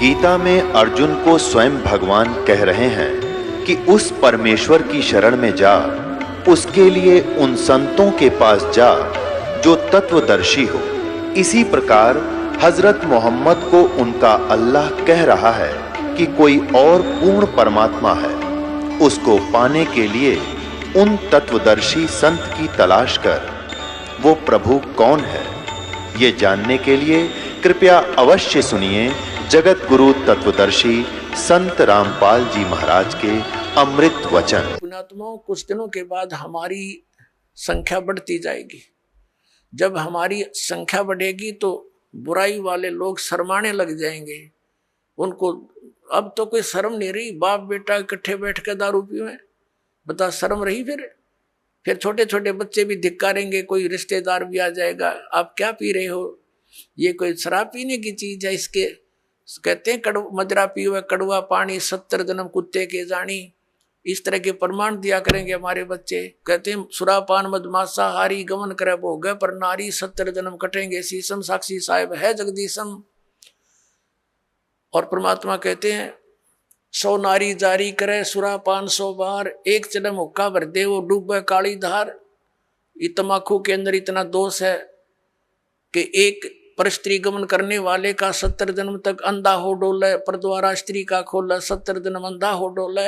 गीता में अर्जुन को स्वयं भगवान कह रहे हैं कि उस परमेश्वर की शरण में जा, उसके लिए उन संतों के पास जा जो तत्वदर्शी हो। इसी प्रकार हजरत मोहम्मद को उनका अल्लाह कह रहा है कि कोई और पूर्ण परमात्मा है, उसको पाने के लिए उन तत्वदर्शी संत की तलाश कर। वो प्रभु कौन है, ये जानने के लिए कृपया अवश्य सुनिए जगत गुरु तत्वदर्शी संत रामपाल जी महाराज के अमृत वचन। पुण्यात्माओं, कुछ दिनों के बाद हमारी संख्या बढ़ती जाएगी। जब हमारी संख्या बढ़ेगी तो बुराई वाले लोग शर्माने लग जाएंगे। उनको अब तो कोई शर्म नहीं रही, बाप बेटा इकट्ठे बैठ कर दारू पीवे, बता शर्म रही? फिर छोटे छोटे बच्चे भी धिक्कारेंगे, कोई रिश्तेदार भी आ जाएगा, आप क्या पी रहे हो, ये कोई शराब पीने की चीज है? इसके कहते हैं मदरा पीवे कड़वा पानी 70 जन्म कुत्ते के जानी। इस तरह के प्रमाण दिया करेंगे हमारे बच्चे। कहते हैं सुरापान मदमासा हारी गमन करे भोग पर नारी 70 जन्म कटेंगे शीशम, साक्षी साहेब है जगदीशम। और परमात्मा कहते हैं 100 नारी जारी करे सुरापान 100 बार, एक जन्म हुक्का भर दे वो डूबे काली धार। तमाकू के अंदर इतना दोष है कि एक पर स्त्री गमन करने वाले का 70 जन्म तक अंधा हो डोले, पर द्वारा स्त्री का खोला 70 जन्म अंधा हो डोले।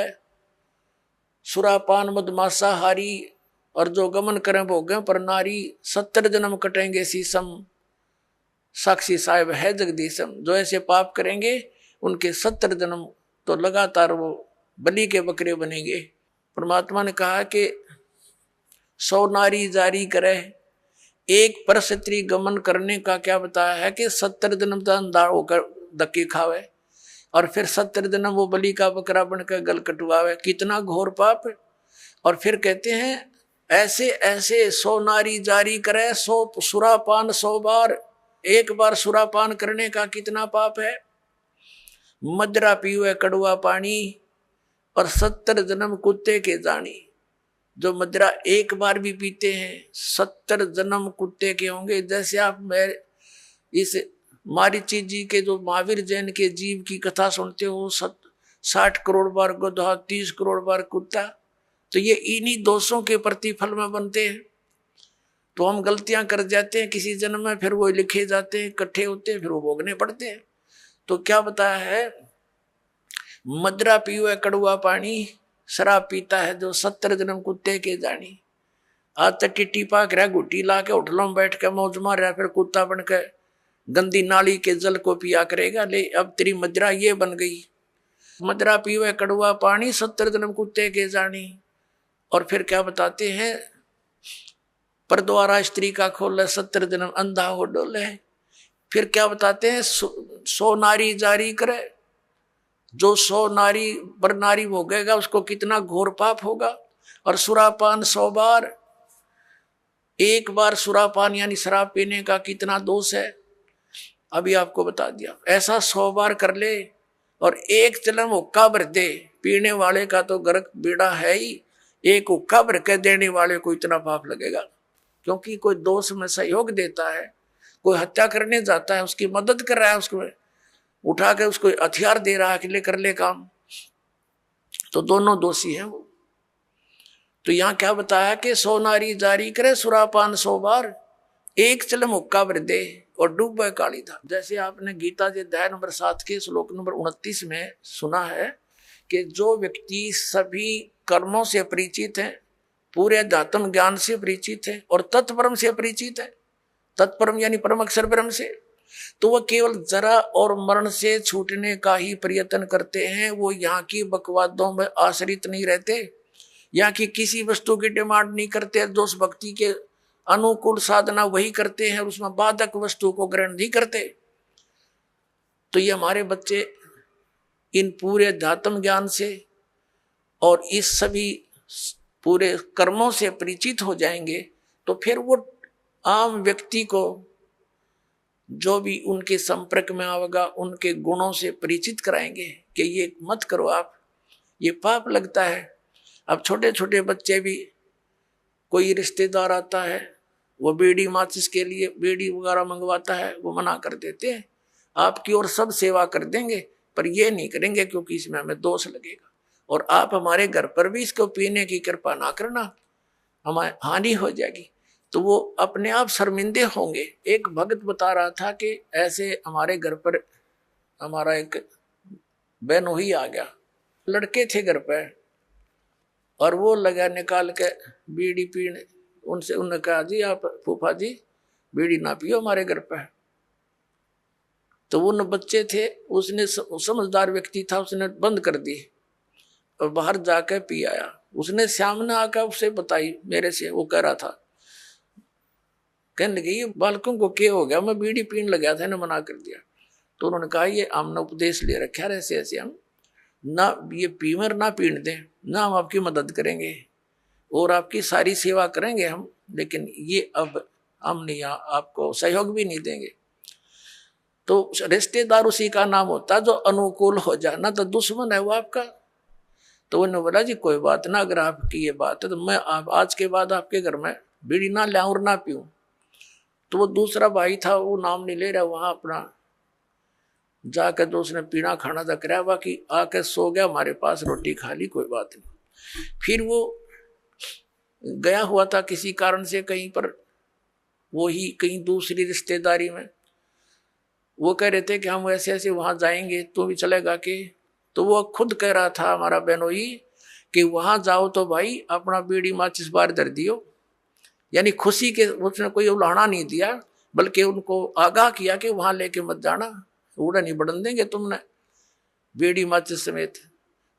सुरापान मदमासा हारी, और जो गमन करें भोगें पर नारी 70 जन्म कटेंगे शीशम, साक्षी साहेब है जगदीशम। जो ऐसे पाप करेंगे उनके 70 जन्म तो लगातार वो बलि के बकरे बनेंगे। परमात्मा ने कहा कि 100 नारी जारी करे, एक पर स्त्री गमन करने का क्या बताया है कि 70 जन्म तक अंधा होकर धक्के खावे, और फिर 70 जन्म वो बलि का बकरा बनकर गल कटवावे। कितना घोर पाप। और फिर कहते हैं ऐसे ऐसे 100 नारी जारी करे 100 सुरापान 100 बार, एक बार सुरापान करने का कितना पाप है। मदरा पीवे कड़वा पानी और 70 जन्म कुत्ते के जानी। जो मदरा एक बार भी पीते हैं 70 जन्म कुत्ते के होंगे। जैसे आप मैं इस मारीची जी के जो महावीर जैन के जीव की कथा सुनते हो, 60 करोड़ बार गधा 30 करोड़ बार कुत्ता, तो ये इन्हीं दोषों के प्रतिफल में बनते हैं। तो हम गलतियां कर जाते हैं किसी जन्म में, फिर वो लिखे जाते हैं, इकट्ठे होते हैं, फिर वो भोगने पड़ते हैं। तो क्या बताया है, मदरा पीवे कड़वा पानी, शराब पीता है जो 70 जन्म कुत्ते के जानी। आज तक टिट्टी पाक रहा, घुट्टी ला के होटलों में बैठ के मौज मार रहा, फिर कुत्ता बन के गंदी नाली के जल को पिया करेगा। ले अब तेरी मदरा ये बन गई, मदरा पीवे कड़वा पानी 70 जन्म कुत्ते के जानी। और फिर क्या बताते हैं, पर द्वारा स्त्री का खोले 70 जन्म अंधा हो डोले। फिर क्या बताते हैं, 100 नारी जारी करे, जो 100 नारी पर नारी भोगेगा उसको कितना घोर पाप होगा। और सुरापान 100 बार, एक बार सुरापान यानी शराब पीने का कितना दोष है, अभी आपको बता दिया। ऐसा 100 बार कर ले और एक चलम हुक्का भर दे, पीने वाले का तो गर्क बेड़ा है ही, एक हुक्का भर के देने वाले को इतना पाप लगेगा। क्योंकि कोई दोष में सहयोग देता है, कोई हत्या करने जाता है उसकी मदद कर रहा है, उसको उठा के उसको हथियार दे रहा है कि ले कर ले काम, तो दोनों दोषी हैं वो। तो यहाँ क्या बताया कि 100 नारी जारी करे सुरापान 100 बार, एक चलम हुक्का भर दे और डूबे काली धार। जैसे आपने गीता जी अध्याय नंबर 7 के श्लोक नंबर 29 में सुना है कि जो व्यक्ति सभी कर्मों से परिचित है, पूरे अध्यात्म ज्ञान से परिचित है और तत्परम से परिचित है, तत्परम यानी परम अक्षर ब्रह्म से, तो वह केवल जरा और मरण से छूटने का ही प्रयत्न करते हैं। वो यहाँ की बकवादों में आश्रित नहीं रहते, यहाँ की किसी वस्तु की डिमांड नहीं करते। जो उस भक्ति के अनुकूल साधना वही करते हैं, उसमें बाधक वस्तु को ग्रहण नहीं करते। तो ये हमारे बच्चे इन पूरे अध्यात्म ज्ञान से और इस सभी पूरे कर्मों से परिचित हो जाएंगे, तो फिर वो आम व्यक्ति को जो भी उनके संपर्क में आएगा उनके गुणों से परिचित कराएंगे कि ये मत करो आप, ये पाप लगता है। अब छोटे छोटे बच्चे भी, कोई रिश्तेदार आता है, वो बीड़ी माचिस के लिए बीड़ी वगैरह मंगवाता है, वो मना कर देते हैं, आपकी और सब सेवा कर देंगे पर ये नहीं करेंगे क्योंकि इसमें हमें दोष लगेगा, और आप हमारे घर पर भी इसको पीने की कृपा ना करना, हमारी हानि हो जाएगी। तो वो अपने आप शर्मिंदे होंगे। एक भक्त बता रहा था कि ऐसे हमारे घर पर हमारा एक बहनोई आ गया, लड़के थे घर पे, और वो लगा निकाल के बीड़ी पीने। उनसे उन्होंने कहा जी आप फूफा जी बीड़ी ना पियो हमारे घर पे। तो वो न बच्चे थे, उसने समझदार व्यक्ति था, उसने बंद कर दी और बाहर जाकर पी आया। उसने सामने आकर उसे बताई मेरे से, वो कह रहा था, कहने लगे ये बालकों को क्या हो गया, मैं बीड़ी पीने लगा था ना मना कर दिया। तो उन्होंने कहा ये हमने उपदेश ले रखा है ऐसे ऐसे, हम ना ये पीमर ना पीने दें, ना हम आपकी मदद करेंगे और आपकी सारी सेवा करेंगे हम, लेकिन ये अब हम नहीं आपको सहयोग भी नहीं देंगे। तो रिश्तेदार उसी का नाम होता जो अनुकूल हो जाए, ना तो दुश्मन है वो आपका। तो उन्होंने बोला जी कोई बात ना, अगर आपकी ये बात है तो मैं आज के बाद आपके घर में बीड़ी ना लाऊं और ना पीऊं। तो वो दूसरा भाई था, वो नाम नहीं ले रहा, वहां अपना जाकर जो उसने पीना खाना था कराया, बाकी आकर सो गया, हमारे पास रोटी खा ली, कोई बात नहीं। फिर वो गया हुआ था किसी कारण से कहीं पर, वो ही कहीं दूसरी रिश्तेदारी में, वो कह रहे थे कि हम ऐसे ऐसे वहां जाएंगे, तो भी चलेगा कि? तो वो खुद कह रहा था हमारा बहनोई कि वहां जाओ तो भाई अपना बीड़ी माचिस बाहर धर दियो, यानी खुशी के, उसने कोई उलाहना नहीं दिया, बल्कि उनको आगाह किया कि वहां लेके मत जाना, उड़ा नहीं बढ़न देंगे तुमने बीड़ी माचिस समेत।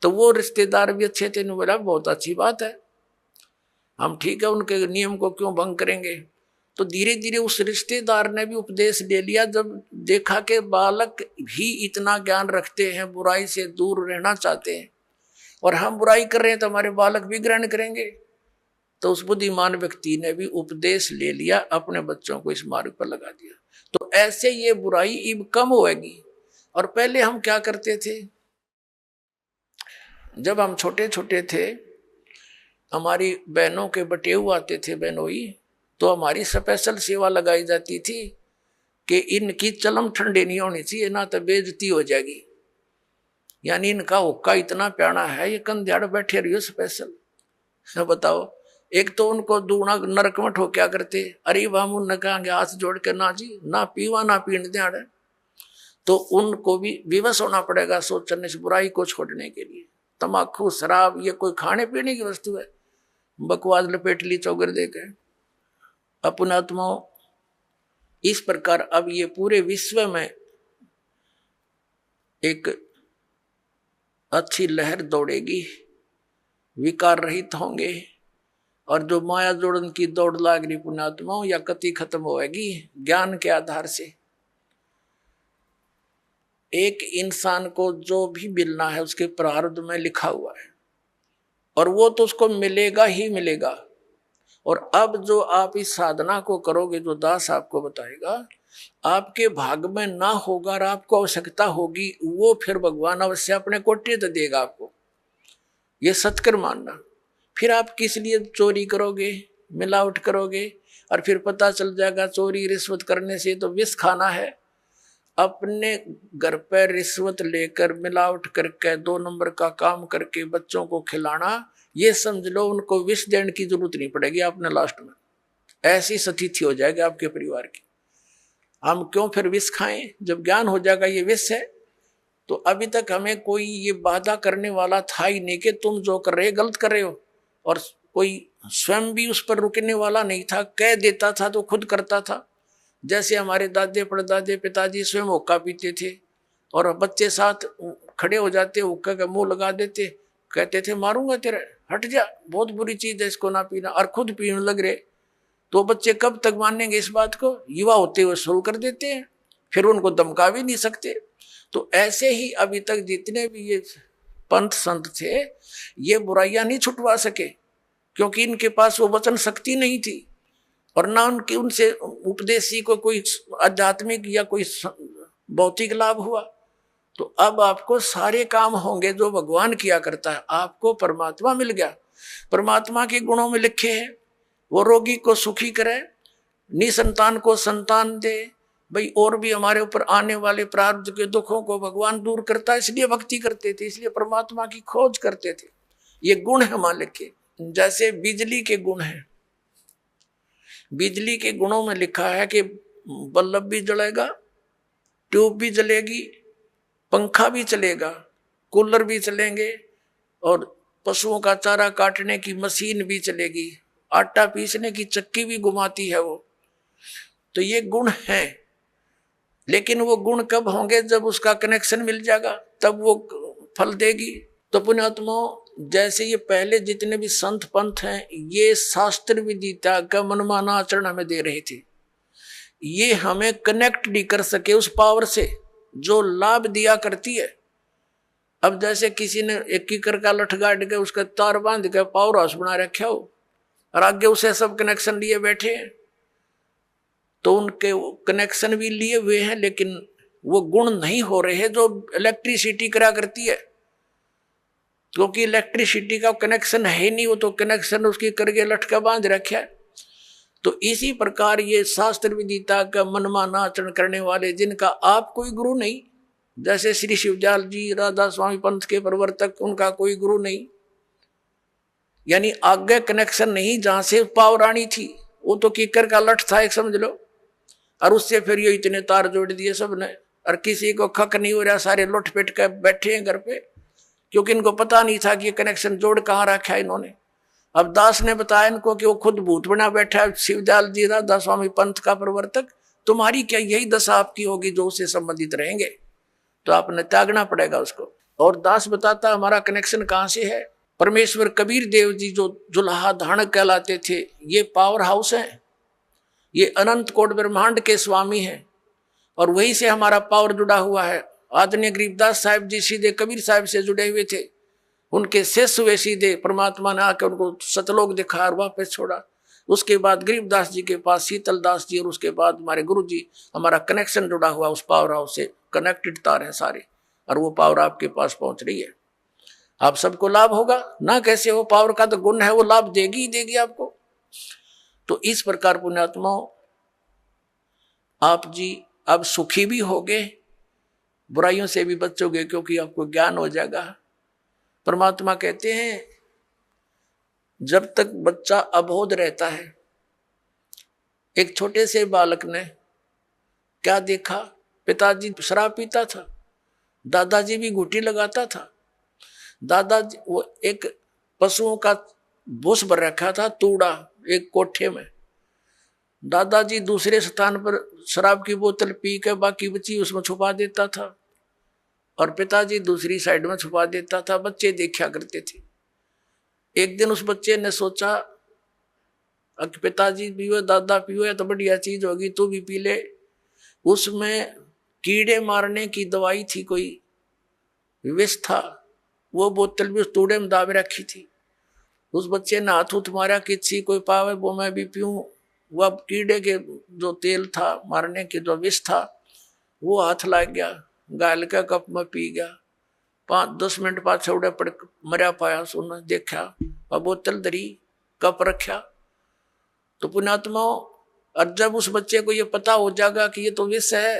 तो वो रिश्तेदार भी अच्छे थे, बोला बहुत अच्छी बात है, हम ठीक है, उनके नियम को क्यों भंग करेंगे। तो धीरे धीरे उस रिश्तेदार ने भी उपदेश ले लिया, जब देखा कि बालक भी इतना ज्ञान रखते हैं, बुराई से दूर रहना चाहते हैं, और हम बुराई कर रहे हैं तो हमारे बालक भी ग्रहण करेंगे। तो उस बुद्धिमान व्यक्ति ने भी उपदेश ले लिया, अपने बच्चों को इस मार्ग पर लगा दिया। तो ऐसे ये बुराई अब कम होगी। और पहले हम क्या करते थे, जब हम छोटे छोटे थे, हमारी बहनों के बटेऊ आते थे बहनोई, तो हमारी स्पेशल सेवा लगाई जाती थी कि इनकी चलम ठंडे नहीं होनी चाहिए, ना तो बेइज्जती हो जाएगी, यानी इनका हुक्का इतना प्यारा है, ये कंध्याड़ बैठे रहियो स्पेशल। बताओ, एक तो उनको दूना नरकमठ हो क्या करते, अरे हम उनने कहेंगे हाथ जोड़ के ना जी ना पीवा ना पीने दें, तो उनको भी विवश होना पड़ेगा सोचने इस बुराई को छोड़ने के लिए। तम्बाकू शराब ये कोई खाने पीने की वस्तु है, बकवास लपेट ली चौगर देकर अपने आत्माओं। इस प्रकार अब ये पूरे विश्व में एक अच्छी लहर दौड़ेगी, विकार रहित होंगे, और जो माया जोड़न की दौड़ लाग रही पुण्यात्माओं या कति खत्म होएगी ज्ञान के आधार से। एक इंसान को जो भी मिलना है उसके प्रारब्ध में लिखा हुआ है, और वो तो उसको मिलेगा ही मिलेगा। और अब जो आप इस साधना को करोगे, जो दास आपको बताएगा, आपके भाग में ना होगा और आपको आवश्यकता होगी, वो फिर भगवान अवश्य अपने कोटे तो देगा आपको, ये सत्कर मानना। फिर आप किस लिए चोरी करोगे, मिलावट करोगे, और फिर पता चल जाएगा चोरी रिश्वत करने से तो विष खाना है। अपने घर पर रिश्वत लेकर मिलावट करके 2 नंबर का काम करके बच्चों को खिलाना, ये समझ लो उनको विष देने की जरूरत नहीं पड़ेगी आपने लास्ट में, ऐसी स्थिति हो जाएगी आपके परिवार की। हम क्यों फिर विष खाएं जब ज्ञान हो जाएगा ये विष है। तो अभी तक हमें कोई ये बाधा करने वाला था ही नहीं कि तुम जो कर रहे हो गलत कर रहे हो, और कोई स्वयं भी उस पर रुकने वाला नहीं था, कह देता था तो खुद करता था। जैसे हमारे दादे परदादे पिताजी स्वयं हुक्का पीते थे और बच्चे साथ खड़े हो जाते, हुक्का का मुंह लगा देते, कहते थे मारूंगा तेरा, हट जा, बहुत बुरी चीज है इसको ना पीना, और खुद पीने लग रहे। तो बच्चे कब तक मानेंगे इस बात को, युवा होते हुए शुरू कर देते हैं, फिर उनको धमका भी नहीं सकते। तो ऐसे ही अभी तक जितने भी ये पंथ संत थे, ये बुराइयां नहीं छुटवा सके, क्योंकि इनके पास वो वचन शक्ति नहीं थी, और ना उनके उनसे उपदेशी को कोई आध्यात्मिक या कोई भौतिक लाभ हुआ। तो अब आपको सारे काम होंगे जो भगवान किया करता है। आपको परमात्मा मिल गया, परमात्मा के गुणों में लिखे हैं, वो रोगी को सुखी करे, निसंतान को संतान दे, भाई और भी हमारे ऊपर आने वाले प्रारब्ध के दुखों को भगवान दूर करता है, इसलिए भक्ति करते थे, इसलिए परमात्मा की खोज करते थे। ये गुण है मालिक के। जैसे बिजली के गुण हैं, बिजली के गुणों में लिखा है कि बल्ब भी जलेगा, ट्यूब भी जलेगी, पंखा भी चलेगा, कूलर भी चलेंगे, और पशुओं का चारा काटने की मशीन भी चलेगी, आटा पीसने की चक्की भी घुमाती है वो। तो ये गुण है, लेकिन वो गुण कब होंगे? जब उसका कनेक्शन मिल जाएगा, तब वो फल देगी। तो पुण्यात्माओं, जैसे ये पहले जितने भी संत पंथ हैं, ये शास्त्र विदिता का मनमाना आचरण हमें दे रहे थे। ये हमें कनेक्ट नहीं कर सके उस पावर से जो लाभ दिया करती है। अब जैसे किसी ने एक कीकर का लठ गाड़ के उसका तार बांध के पावर हाउस बना रखा हो, और आगे उसे सब कनेक्शन लिए बैठे हैं, तो उनके कनेक्शन भी लिए हुए हैं, लेकिन वो गुण नहीं हो रहे हैं जो इलेक्ट्रिसिटी करा करती है, क्योंकि इलेक्ट्रिसिटी का कनेक्शन है नहीं, वो तो कनेक्शन उसकी करके लटका बांध रखा है। तो इसी प्रकार ये शास्त्र विदिता का मनमाना आचरण करने वाले, जिनका आप कोई गुरु नहीं, जैसे श्री शिवजाल जी राधा स्वामी पंथ के प्रवर्तक, उनका कोई गुरु नहीं, यानी आगे कनेक्शन नहीं, जहां से पावर आनी थी वो तो कीकर का लठ था एक, समझ लो, और उससे फिर ये इतने तार जोड़ दिए सबने, और किसी को खक नहीं हो रहा, सारे लुट पिट कर बैठे हैं घर पे, क्योंकि इनको पता नहीं था कि ये कनेक्शन जोड़ कहाँ रखा है इन्होंने। अब दास ने बताया इनको कि वो खुद भूत बना बैठा है, शिवदयाल जी राधा स्वामी पंथ का प्रवर्तक, तुम्हारी क्या यही दशा आपकी होगी जो उससे संबंधित रहेंगे, तो आपने त्यागना पड़ेगा उसको। और दास बताता हमारा कनेक्शन कहाँ से है। परमेश्वर कबीर देव जी जो जुल्हा धाणक कहलाते थे, ये पावर हाउस है, ये अनंत कोट ब्रह्मांड के स्वामी हैं, और वहीं से हमारा पावर जुड़ा हुआ है। आदरणीय गरीबदास साहिब जी सीधे कबीर साहिब से जुड़े हुए थे, उनके शिष्य हुए सीधे, परमात्मा ने आकर उनको सतलोक दिखाया और वापस छोड़ा। उसके बाद गरीबदास जी के पास शीतल दास जी, और उसके बाद हमारे गुरु जी। हमारा कनेक्शन जुड़ा हुआ उस पावर हाउस से, कनेक्टेड तार है सारे, और वो पावर आपके पास पहुंच रही है। आप सबको लाभ होगा ना, कैसे हो, पावर का तो गुण है, वो लाभ देगी ही देगी आपको। तो इस प्रकार पुण्यात्माओं, आप जी अब सुखी भी होगे, बुराइयों से भी बचोगे, क्योंकि आपको ज्ञान हो जाएगा। परमात्मा कहते हैं जब तक बच्चा अबोध रहता है, एक छोटे से बालक ने क्या देखा, पिताजी शराब पीता था, दादाजी भी घूंटी लगाता था, दादाजी वो एक पशुओं का भूस भर रखा था तूड़ा एक कोठे में, दादाजी दूसरे स्थान पर शराब की बोतल पी के बाकी बची उसमें छुपा देता था, और पिताजी दूसरी साइड में छुपा देता था। बच्चे देखा करते थे। एक दिन उस बच्चे ने सोचा कि पिताजी पीओ दादा पीओ, या तो बढ़िया चीज होगी, तू भी पी ले। उसमें कीड़े मारने की दवाई थी, कोई विष था, वो बोतल भी उस तूड़े में दाबे रखी थी। उस बच्चे ने हाथ उठ मारा कि छी कोई पावे वो मैं भी पीऊं। वह कीड़े के जो तेल था, मारने के जो विष था, वो हाथ लग गया, गाल का कप में पी गया। 5-10 मिनट बाद छोड़े पड़ मरा पाया। सुन देखा और बोतल धरी, कप रखा। तो पुण्यात्माओं, और जब उस बच्चे को ये पता हो जाएगा कि ये तो विष है,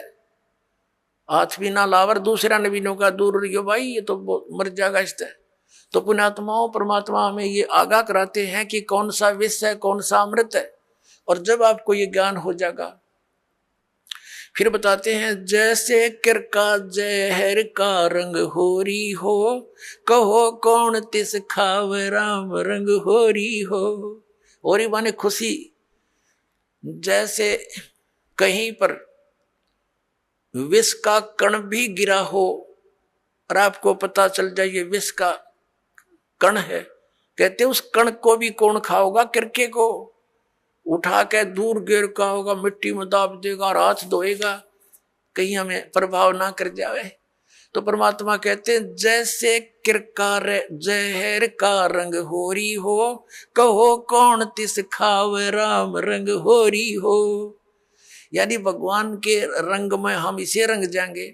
हाथ भी ना लावर, दूसरा नबीनों का दूर रहियो भाई, ये तो मर जाएगा इससे। तो पुण्यात्माओं, परमात्मा हमें ये आगाह कराते हैं कि कौन सा विष है, कौन सा अमृत है। और जब आपको ये ज्ञान हो जाएगा, फिर बताते हैं जैसे किरका जहर का रंग होरी हो, कहो कौन तिस खाव राम रंग होरी हो। होरी माने खुशी। जैसे कहीं पर विष का कण भी गिरा हो और आपको पता चल जाए ये विष का कण है, कहते उस कण को भी कौन खाओगा, किरके को उठा के दूर गिर का होगा, मिट्टी में दाब देगा और हाथ धोएगा, कहीं हमें प्रभाव ना कर जाए। तो परमात्मा कहते हैं जैसे किरका जहर का रंग होरी हो, कहो कौन तिस खाव राम रंग होरी हो। यानी भगवान के रंग में हम इसे रंग जाएंगे,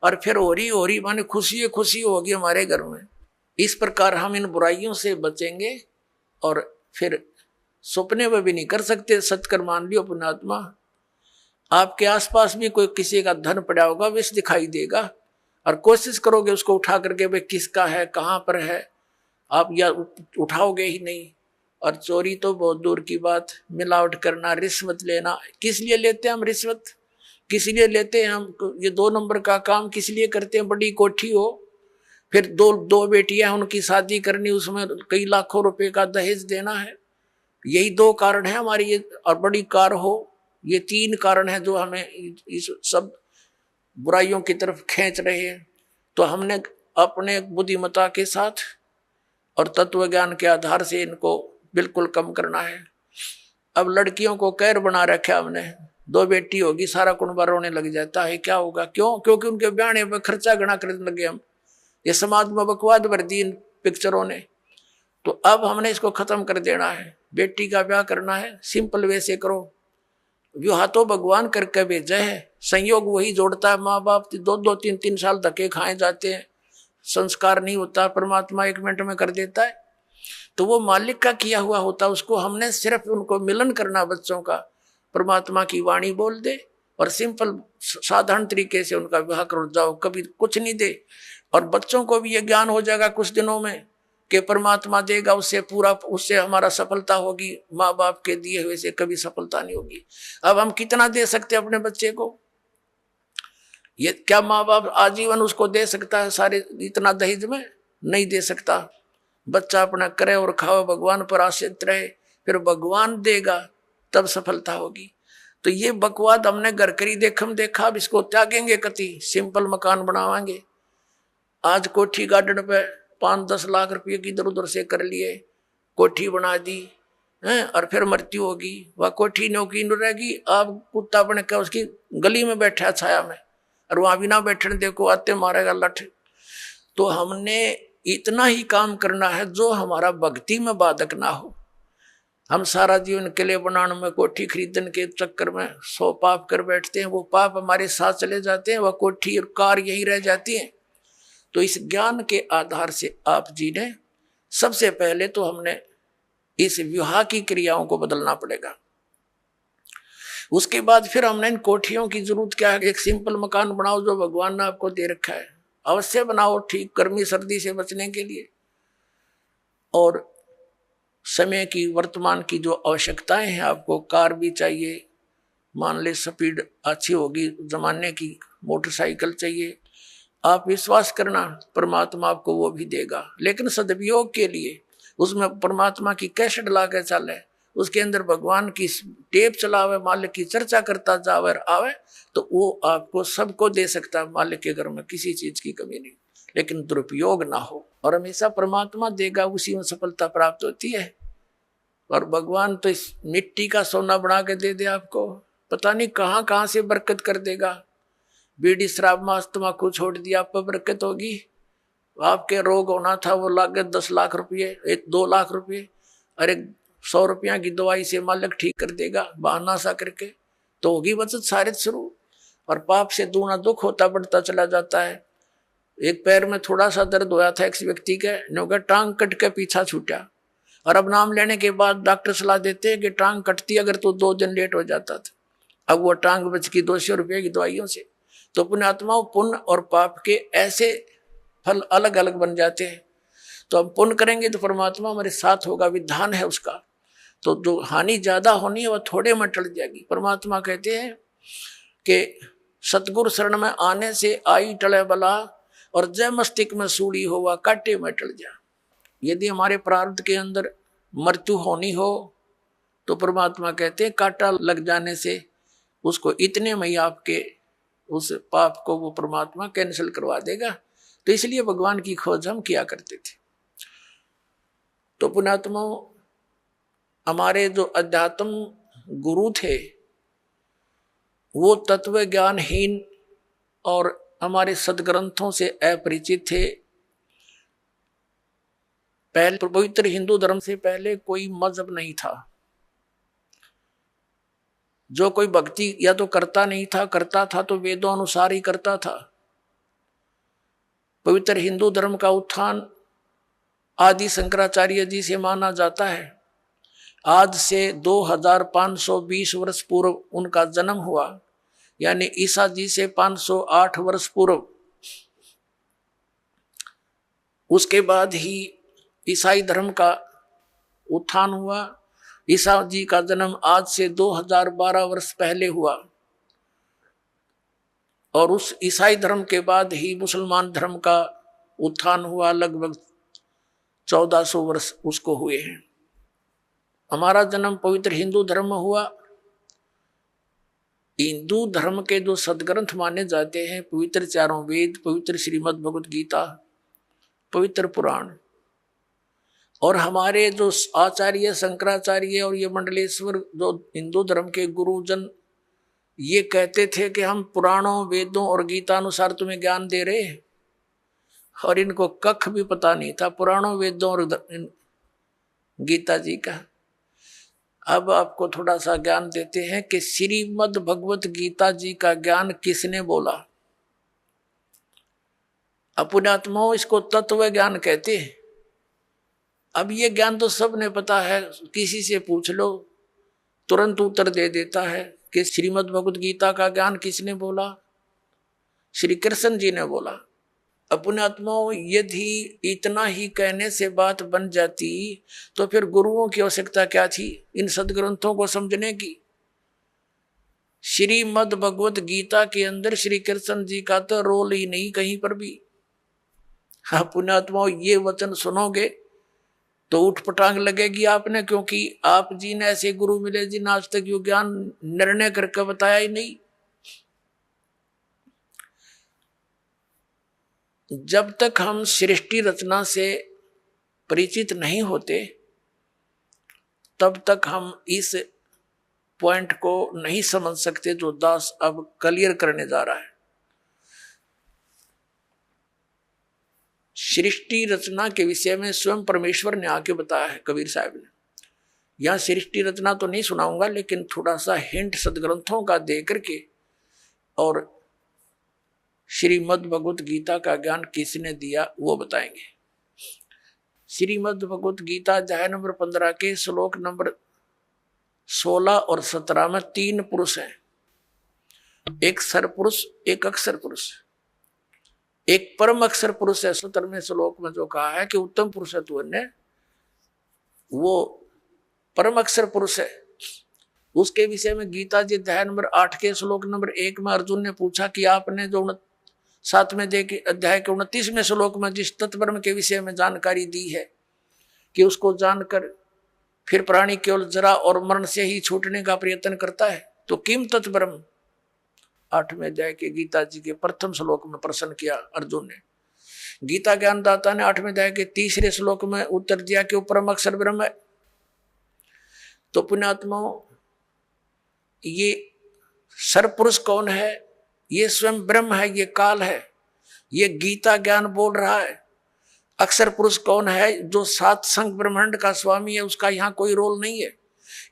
और फिर होरी होरी माने खुशी खुशी होगी हमारे घर में। इस प्रकार हम इन बुराइयों से बचेंगे, और फिर सपने में भी नहीं कर सकते। सत्कर मान लियो पुण्यात्मा, आपके आसपास भी कोई किसी का धन पड़ा होगा, विष दिखाई देगा और कोशिश करोगे उसको उठा करके भाई किसका है, कहाँ पर है, आप या उठाओगे ही नहीं। और चोरी तो बहुत दूर की बात, मिलावट करना, रिश्वत लेना। किस लिए लेते हैं हम रिश्वत, किस लिए लेते हैं हम ये 2 नंबर का काम किस लिए करते हैं? बड़ी कोठी हो, फिर दो बेटियां उनकी शादी करनी, उसमें कई लाखों रुपए का दहेज देना है, यही 2 कारण है हमारी ये। और बड़ी कार हो, ये 3 कारण है जो हमें इस सब बुराइयों की तरफ खींच रहे हैं। तो हमने अपने बुद्धिमत्ता के साथ और तत्व ज्ञान के आधार से इनको बिल्कुल कम करना है। अब लड़कियों को कैर बना रखा हमने, 2 बेटी होगी सारा कुनबा रोने लग जाता है, क्या होगा? क्यों? क्योंकि उनके ब्याह में खर्चा गणा करने लगे हम। ये समाज में बकवाद भर दी इन पिक्चरों ने। तो अब हमने इसको खत्म कर देना है। बेटी का ब्याह करना है, सिंपल वे से करो। विवाह तो भगवान करके भेजा है, संयोग वही जोड़ता है। माँ बाप 2-2, 3-3 साल धक्के खाए जाते हैं, संस्कार नहीं होता, परमात्मा 1 मिनट में कर देता है। तो वो मालिक का किया हुआ होता, उसको हमने सिर्फ उनको मिलन करना बच्चों का, परमात्मा की वाणी बोल दे और सिंपल साधारण तरीके से उनका विवाह कर जाओ, कभी कुछ नहीं दे। और बच्चों को भी ये ज्ञान हो जाएगा कुछ दिनों में कि परमात्मा देगा, उससे पूरा, उससे हमारा सफलता होगी, माँ बाप के दिए हुए से कभी सफलता नहीं होगी। अब हम कितना दे सकते हैं अपने बच्चे को? ये क्या माँ बाप आजीवन उसको दे सकता है सारे इतना दहेज में? नहीं दे सकता। बच्चा अपना करे और खाओ, भगवान पर आश्रित रहे, फिर भगवान देगा, तब सफलता होगी। तो ये बकवाद हमने घर करी देखम देखा, अब इसको त्यागेंगे कति, सिंपल मकान बनावांगे। आज कोठी गार्डन पे 5-10 लाख रुपये की इधर उधर से कर लिए, कोठी बना दी है, और फिर मृत्यु होगी, वह कोठी नौकी न रहेगी। आप कुत्ता बन के उसकी गली में बैठा छाया में, और वहां भी ना बैठने देखो, आते मारेगा लठ। तो हमने इतना ही काम करना है जो हमारा भक्ति में बाधक ना हो। हम सारा जीवन किले बनाने में, कोठी खरीदने के चक्कर में 100 पाप कर बैठते हैं, वो पाप हमारे साथ चले जाते हैं, वह कोठी और कार यही रह जाती है। तो इस ज्ञान के आधार से आप जी ने सबसे पहले तो हमने इस विवाह की क्रियाओं को बदलना पड़ेगा। उसके बाद फिर हमने इन कोठियों की जरूरत क्या है? एक सिंपल मकान बनाओ जो भगवान ने आपको दे रखा है, अवश्य बनाओ, ठीक, गर्मी सर्दी से बचने के लिए। और समय की, वर्तमान की जो आवश्यकताएं हैं, आपको कार भी चाहिए, मान ले स्पीड अच्छी होगी जमाने की, मोटरसाइकिल चाहिए। आप विश्वास करना, परमात्मा आपको वो भी देगा, लेकिन सदुपयोग के लिए उसमें परमात्मा की कैसेट ला के चले, उसके अंदर भगवान की टेप चलावे, मालिक की चर्चा करता जावे और आवे, तो वो आपको सबको दे सकता है। मालिक के घर में किसी चीज की कमी नहीं, लेकिन दुरुपयोग ना हो। और हमेशा परमात्मा देगा, उसी में सफलता प्राप्त होती है। और भगवान तो इस मिट्टी का सोना बना के दे दे आपको, पता नहीं कहाँ कहाँ से बरकत कर देगा। बीड़ी शराब मांस तम्बाकू छोड़ दिया, आप पर बरकत होगी। आपके रोग होना था वो लागत 10 लाख रुपये, 2 लाख रुपये, अरे 100 रुपया की दवाई से मालिक ठीक कर देगा, बहाना सा करके, तो होगी बचत सारे शुरू। और पाप से दूना दुख होता बढ़ता चला जाता है। एक पैर में थोड़ा सा दर्द होया था एक व्यक्ति के, नौका टांग कट के पीछा छूटा, और अब नाम लेने के बाद डॉक्टर सलाह देते हैं कि टांग कटती अगर तो 2 दिन लेट हो जाता था। अब वो टांग बच की 200 रुपये की दवाइयों से। तो पुण्यात्माओं, पुण्य और पाप के ऐसे फल अलग अलग बन जाते हैं। तो हम पुण्य करेंगे तो परमात्मा हमारे साथ होगा, विधान है उसका। तो जो हानि ज्यादा होनी है वह थोड़े में टल जाएगी। परमात्मा कहते हैं कि सतगुरु शरण में आने से आई टले बला, और जय मस्तिष्क में सूड़ी हो वह काटे में टल जा। यदि हमारे प्रारब्ध के अंदर मृत्यु होनी हो तो परमात्मा कहते हैं कांटा लग जाने से उसको इतने में ही आपके उस पाप को वो परमात्मा कैंसिल करवा देगा। तो इसलिए भगवान की खोज हम किया करते थे। तो पुण्यात्मा, हमारे जो अध्यात्म गुरु थे वो तत्व ज्ञानहीन और हमारे सदग्रंथों से अपरिचित थे। पहले पवित्र हिंदू धर्म से पहले कोई मजहब नहीं था। जो कोई भक्ति या तो करता नहीं था, करता था तो वेदों अनुसार ही करता था। पवित्र हिंदू धर्म का उत्थान आदि शंकराचार्य जी से माना जाता है। आज से 2520 वर्ष पूर्व उनका जन्म हुआ। यानी ईसा जी से 508 वर्ष पूर्व। उसके बाद ही ईसाई धर्म का उत्थान हुआ। ईसा जी का जन्म आज से 2012 वर्ष पहले हुआ और उस ईसाई धर्म के बाद ही मुसलमान धर्म का उत्थान हुआ। लगभग 1400 वर्ष उसको हुए हैं। हमारा जन्म पवित्र हिंदू धर्म में हुआ। हिंदू धर्म के जो सदग्रंथ माने जाते हैं, पवित्र चारों वेद, पवित्र श्रीमद् भगवत गीता, पवित्र पुराण, और हमारे जो आचार्य शंकराचार्य और ये मंडलेश्वर जो हिंदू धर्म के गुरुजन ये कहते थे कि हम पुराणों, वेदों और गीता अनुसार तुम्हें ज्ञान दे रहे हैं, और इनको कख भी पता नहीं था पुराणों, वेदों और गीता जी का। अब आपको थोड़ा सा ज्ञान देते हैं कि श्रीमद् भगवत गीता जी का ज्ञान किसने बोला। अपुण्यात्माओं, इसको तत्व ज्ञान कहते हैं। अब ये ज्ञान तो सबने पता है, किसी से पूछ लो तुरंत उत्तर दे देता है कि श्रीमद् भगवत गीता का ज्ञान किसने बोला? श्री कृष्ण जी ने बोला। अपुण्यात्माओं, यदि इतना ही कहने से बात बन जाती तो फिर गुरुओं की आवश्यकता क्या थी इन सदग्रंथों को समझने की? श्रीमद् भगवत गीता के अंदर श्री कृष्ण जी का तो रोल ही नहीं कहीं पर भी। अपुण्यात्माओं, ये वचन सुनोगे तो उठ पटांग लगेगी आपने, क्योंकि आप जी ने ऐसे गुरु मिले जिन आज तक यो ज्ञान निर्णय करके बताया ही नहीं। जब तक हम सृष्टि रचना से परिचित नहीं होते तब तक हम इस पॉइंट को नहीं समझ सकते जो दास अब क्लियर करने जा रहा है। सृष्टि रचना के विषय में स्वयं परमेश्वर ने आके बताया है कबीर साहब ने। यहां सृष्टि रचना तो नहीं सुनाऊंगा, लेकिन थोड़ा सा हिंट सदग्रंथों का दे करके और श्रीमद् भगवत गीता का ज्ञान किसने दिया वो बताएंगे। श्रीमद् भगवत गीता अध्याय नंबर 15 के श्लोक नंबर 16 और 17 में 3 पुरुष हैं, एक सर पुरुष, एक अक्षर पुरुष, एक परम अक्षर पुरुष है। 17वें श्लोक में जो कहा है कि उत्तम पुरुष है तू ने, वो परम अक्षर पुरुष है। उसके विषय में गीता जी अध्याय नंबर 8 के श्लोक नंबर 1 में अर्जुन ने पूछा कि आपने जो 7वें अध्याय के 29वें श्लोक में जिस तत्ब्रह्म के विषय में जानकारी दी है कि उसको जानकर फिर प्राणी केवल जरा और मरण से ही छूटने का प्रयत्न करता है, तो किम तत्ब्रह्म 8वें अध्याय के गीता जी के प्रथम श्लोक में प्रश्न किया अर्जुन ने। गीता ज्ञानदाता ने 8वें अध्याय के 3रे श्लोक में उत्तर दिया कि वो परम अक्षर ब्रह्म है। तो पुण्यात्माओं, ये सरपुरुष कौन है? ये स्वयं ब्रह्म है, ये काल है, ये गीता ज्ञान बोल रहा है। अक्षर पुरुष कौन है? जो 7 संग ब्रह्मांड का स्वामी है, उसका यहाँ कोई रोल नहीं है।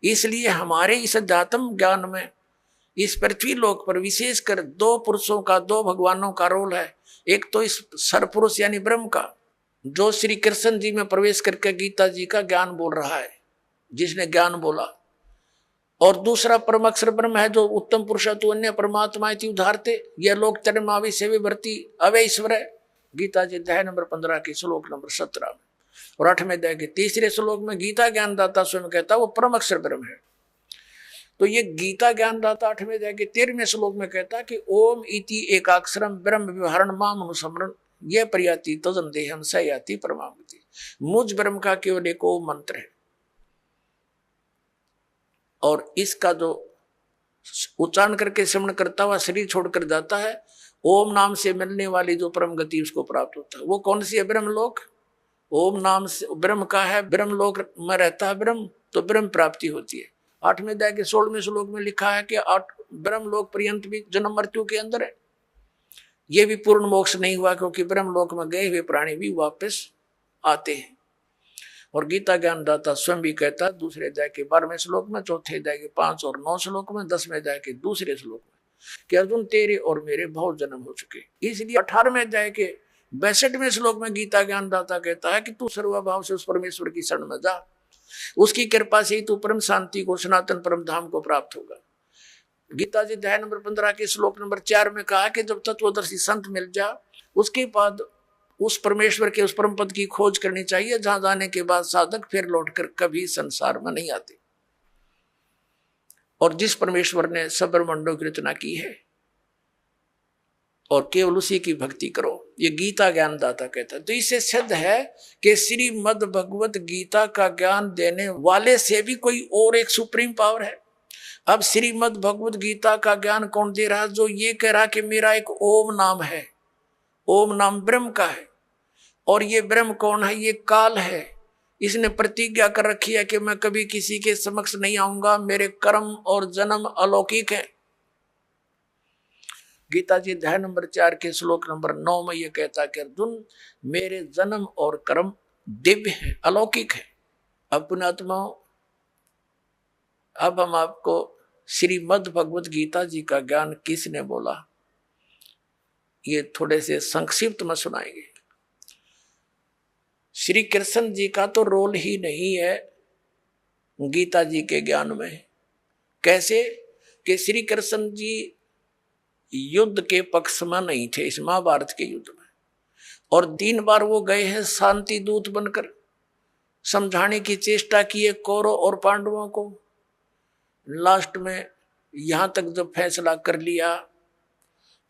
इसलिए हमारे इस अध्यात्म ज्ञान में इस पृथ्वी लोक पर विशेषकर 2 पुरुषों का, 2 भगवानों का रोल है। एक तो इस सरपुरुष यानी ब्रह्म का, जो श्री कृष्ण जी में प्रवेश करके गीता जी का ज्ञान बोल रहा है, जिसने ज्ञान बोला, और दूसरा परम अक्षर ब्रह्म है जो उत्तम पुरुष तो अन्य परमात्मा उदारते यह लोक चरमावि सेवे भरती अवे ईश्वर है। गीता जी अध्याय नंबर 15 के श्लोक नंबर 17 में। और 8वें अध्याय के 3रे श्लोक में गीता ज्ञानदाता स्वयं कहता वो परम अक्षर ब्रह्म है। तो ये गीता ज्ञानदाता 8वें अध्याय के 13वें श्लोक में कहता कि ओम इति एकाक्षरम ब्रह्म व्यवहारण माम अनुसमरण यह प्रयाति तजन देहम स याति परमागति। मुझ ब्रह्म का केवल एक ओम मंत्र है, और इसका जो उच्चारण करके श्रवण करता हुआ शरीर छोड़कर जाता है, ओम नाम से मिलने वाली जो परम गति उसको प्राप्त होता है। वो कौन सी है? ब्रह्मलोक। ओम नाम से ब्रह्म का है, ब्रह्मलोक में रहता है ब्रह्म, तो ब्रह्म प्राप्ति होती है। 8वें अध्याय के 16वें श्लोक में लिखा है कि 8 ब्रह्मलोक पर्यंत भी जन्म मृत्यु के अंदर है। ये भी पूर्ण मोक्ष नहीं हुआ, क्योंकि ब्रह्मलोक में गए हुए प्राणी भी वापस आते हैं। और गीता ज्ञानदाता स्वयं भी कहता है 2 अध्याय के 12वें श्लोक में, 4 अध्याय के 5 और 9 श्लोक में, 10वें अध्याय के 2 श्लोक में कि अर्जुन तेरे और मेरे बहुत जन्म हो चुके। इसलिए 18वें अध्याय के 62वें श्लोक में गीता ज्ञानदाता कहता है कि तू सर्वभाव से उस परमेश्वर की शरण में जा, उसकी कृपा से ही तू परम शांति को, सनातन परम धाम को प्राप्त होगा। गीता जी अध्याय नंबर 15 के श्लोक नंबर 4 में कहा कि जब तत्वदर्शी संत मिल जा उसके बाद उस परमेश्वर के उस परम पद की खोज करनी चाहिए, जहां जाने के बाद साधक फिर लौटकर कभी संसार में नहीं आते। और जिस परमेश्वर ने सब ब्रह्मांडों की रचना की है और केवल उसी की भक्ति करो, ये गीता ज्ञानदाता कहता है। तो इससे सिद्ध है कि श्रीमद् भगवत गीता का ज्ञान देने वाले से भी कोई और एक सुप्रीम पावर है। अब श्रीमद् भगवत गीता का ज्ञान कौन दे रहा? जो ये कह रहा कि मेरा एक ओम नाम है, ओम नाम ब्रह्म का है, और ये ब्रह्म कौन है? ये काल है। इसने प्रतिज्ञा कर रखी है कि मैं कभी किसी के समक्ष नहीं आऊंगा, मेरे कर्म और जन्म अलौकिक है। गीता जी अध्याय नंबर 4 के श्लोक नंबर 9 में यह कहता कि अर्जुन, मेरे जन्म और कर्म दिव्य है, अलौकिक है। अब पुण्यात्माओं, अब हम आपको श्रीमद् भगवत गीता जी का ज्ञान किसने बोला, ये थोड़े से संक्षिप्त में सुनाएंगे। श्री कृष्ण जी का तो रोल ही नहीं है गीता जी के ज्ञान में। कैसे कि श्री कृष्ण जी युद्ध के पक्ष में नहीं थे इस महाभारत के युद्ध में, और 3 बार वो गए हैं शांति दूत बनकर, समझाने की चेष्टा की है कौरव और पांडवों को। लास्ट में यहां तक जब फैसला कर लिया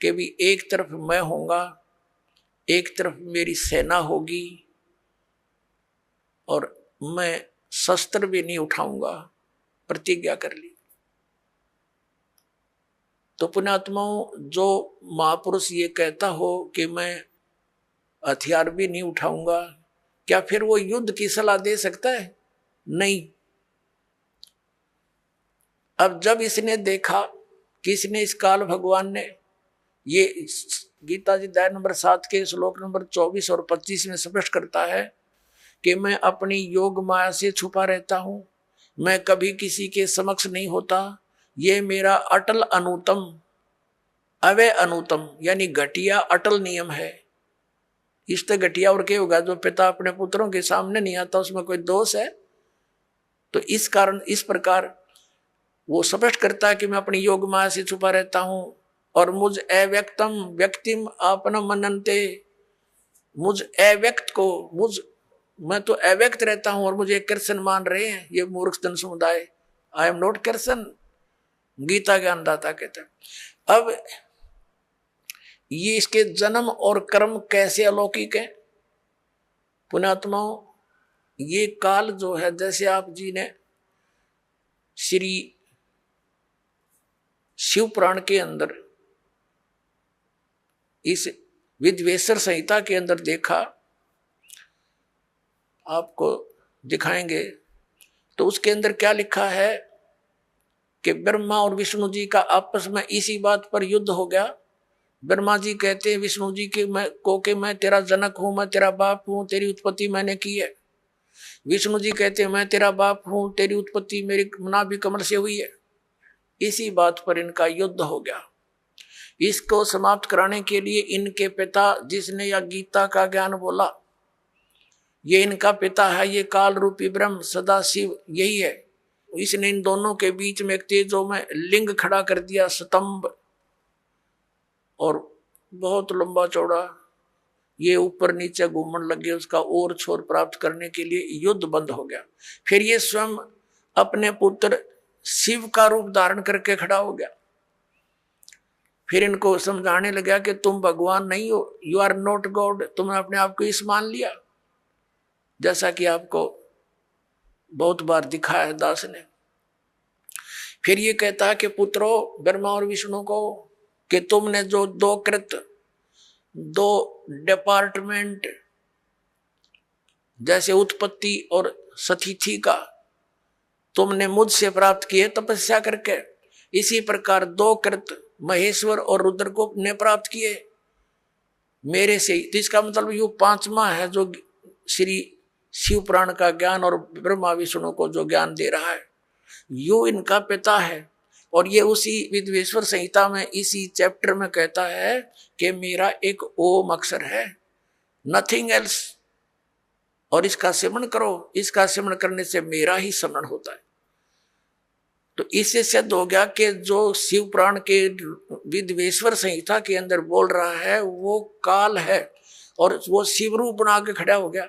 कि भी एक तरफ मैं होऊंगा, एक तरफ मेरी सेना होगी, और मैं शस्त्र भी नहीं उठाऊंगा, प्रतिज्ञा कर ली। तो पुण्यात्माओं, जो महापुरुष ये कहता हो कि मैं हथियार भी नहीं उठाऊंगा, क्या फिर वो युद्ध की सलाह दे सकता है? नहीं। अब जब इसने देखा कि इसने इस काल भगवान ने, ये गीता जी अध्याय नंबर 7 के श्लोक नंबर 24 और 25 में स्पष्ट करता है कि मैं अपनी योग माया से छुपा रहता हूं, मैं कभी किसी के समक्ष नहीं होता, ये मेरा अटल अनुतम अवय अनुतम यानी घटिया अटल नियम है। इससे घटिया और क्या होगा? जो पिता अपने पुत्रों के सामने नहीं आता उसमें कोई दोष है? तो इस कारण इस प्रकार वो स्पष्ट करता है कि मैं अपनी योग माया से छुपा रहता हूं, और मुझ अव्यक्तम व्यक्तिम आपन मनन्ते, मुझ अव्यक्त को मैं तो अव्यक्त रहता हूं और मुझे कृष्ण मान रहे हैं ये मूर्ख जन समुदाय। I am not Krishna, Gita ज्ञानदाता कहता है। अब ये इसके जन्म और कर्म कैसे अलौकिक है? पुण्यात्माओं, ये काल जो है, जैसे आप जी ने श्री शिव पुराण के अंदर इस विद्वेश्वर संहिता के अंदर देखा, आपको दिखाएंगे, तो उसके अंदर क्या लिखा है कि ब्रह्मा और विष्णु जी का आपस में इसी बात पर युद्ध हो गया। ब्रह्मा जी कहते हैं विष्णु जी के मैं तेरा जनक हूं, मैं तेरा बाप हूं, तेरी उत्पत्ति मैंने की है। विष्णु जी कहते हैं मैं तेरा बाप हूं, तेरी उत्पत्ति मेरी नाभि कमल से हुई है। इसी बात पर इनका युद्ध हो गया। इसको समाप्त कराने के लिए इनके पिता, जिसने यह गीता का ज्ञान बोला, ये इनका पिता है, ये काल रूपी ब्रह्म सदा शिव यही है। इसने इन दोनों के बीच में एक तेजो में लिंग खड़ा कर दिया, स्तंभ, और बहुत लंबा चौड़ा, ये ऊपर नीचे घूमने लगे। उसका और छोर प्राप्त करने के लिए युद्ध बंद हो गया। फिर ये स्वयं अपने पुत्र शिव का रूप धारण करके खड़ा हो गया। फिर इनको समझाने लगा कि तुम भगवान नहीं हो, यू आर नॉट गॉड, तुमने अपने आप को इस मान लिया, जैसा कि आपको बहुत बार दिखाया है दास ने। फिर ये कहता है कि पुत्रों, ब्रह्मा और विष्णु को, कि तुमने जो 2 कृत 2 डिपार्टमेंट जैसे उत्पत्ति और सतिथि का तुमने मुझसे प्राप्त किए तपस्या करके, इसी प्रकार 2 कृत महेश्वर और रुद्र को ने प्राप्त किए मेरे से। तो इसका मतलब ये 5वां है जो श्री शिव पुराण का ज्ञान और ब्रह्मा विष्णु को जो ज्ञान दे रहा है, यो इनका पिता है। और ये उसी विद्वेश्वर संहिता में इसी चैप्टर में कहता है कि मेरा एक ओम अक्षर है, नथिंग एल्स, और इसका सिमरण करो, इसका सिमरण करने से मेरा ही स्मरण होता है। तो इससे सिद्ध हो गया कि जो शिव पुराण के विद्वेश्वर संहिता के अंदर बोल रहा है वो काल है और वो शिव रूप बना के खड़ा हो गया।